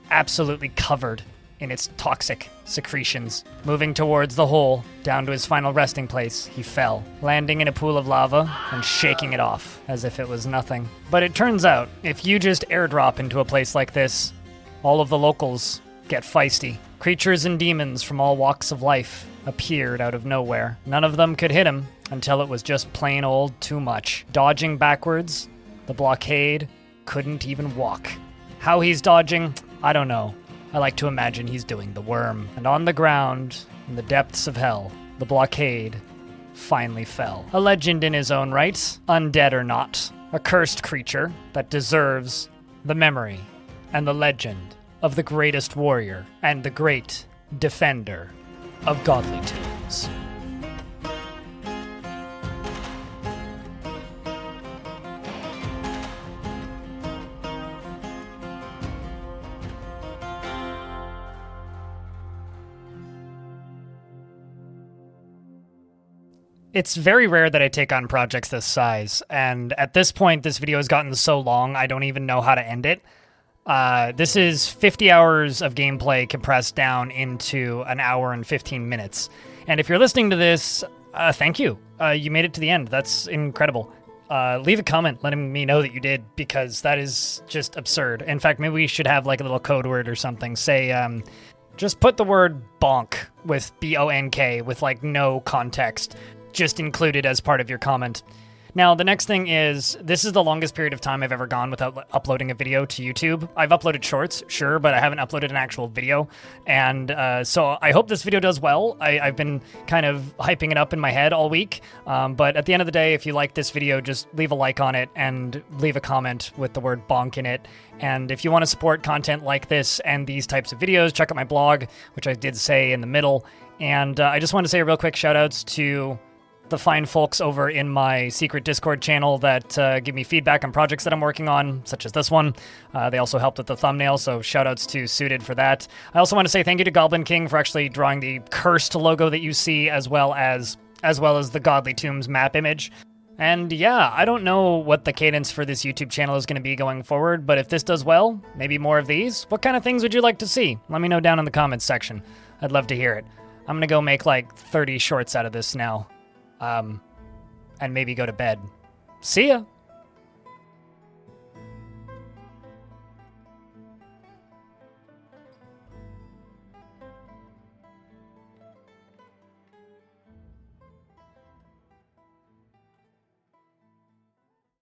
absolutely covered in its toxic secretions. Moving towards the hole, down to his final resting place, he fell, landing in a pool of lava and shaking it off as if it was nothing. But it turns out, if you just airdrop into a place like this, all of the locals get feisty. Creatures and demons from all walks of life appeared out of nowhere. None of them could hit him until it was just plain old too much. Dodging backwards, the blockade couldn't even walk. How he's dodging, I don't know. I like to imagine he's doing the worm. And on the ground, in the depths of hell, the blockade finally fell. A legend in his own right, undead or not. A cursed creature that deserves the memory and the legend of the greatest warrior and the great defender of godly tombs. It's very rare that I take on projects this size, and at this point, this video has gotten so long, I don't even know how to end it. This is 50 hours of gameplay compressed down into an hour and 15 minutes. And if you're listening to this, thank you. You made it to the end. That's incredible. Leave a comment letting me know that you did, because that is just absurd. In fact, maybe we should have like a little code word or something. Say, just put the word bonk with B-O-N-K with like no context just included as part of your comment. Now, the next thing is, this is the longest period of time I've ever gone without uploading a video to YouTube. I've uploaded shorts, sure, but I haven't uploaded an actual video. And so I hope this video does well. I've been kind of hyping it up in my head all week. But at the end of the day, if you like this video, just leave a like on it and leave a comment with the word bonk in it. And if you want to support content like this and these types of videos, check out my blog, which I did say in the middle. And I just want to say a real quick shout outs to the fine folks over in my secret Discord channel that give me feedback on projects that I'm working on, such as this one. They also helped with the thumbnail, so shoutouts to Suited for that. I also want to say thank you to Goblin King for actually drawing the cursed logo that you see, as well as the Godly Tombs map image. And yeah, I don't know what the cadence for this YouTube channel is going to be going forward, but if this does well, maybe more of these. What kind of things would you like to see? Let me know down in the comments section. I'd love to hear it. I'm going to go make like 30 shorts out of this now. And maybe go to bed. See ya!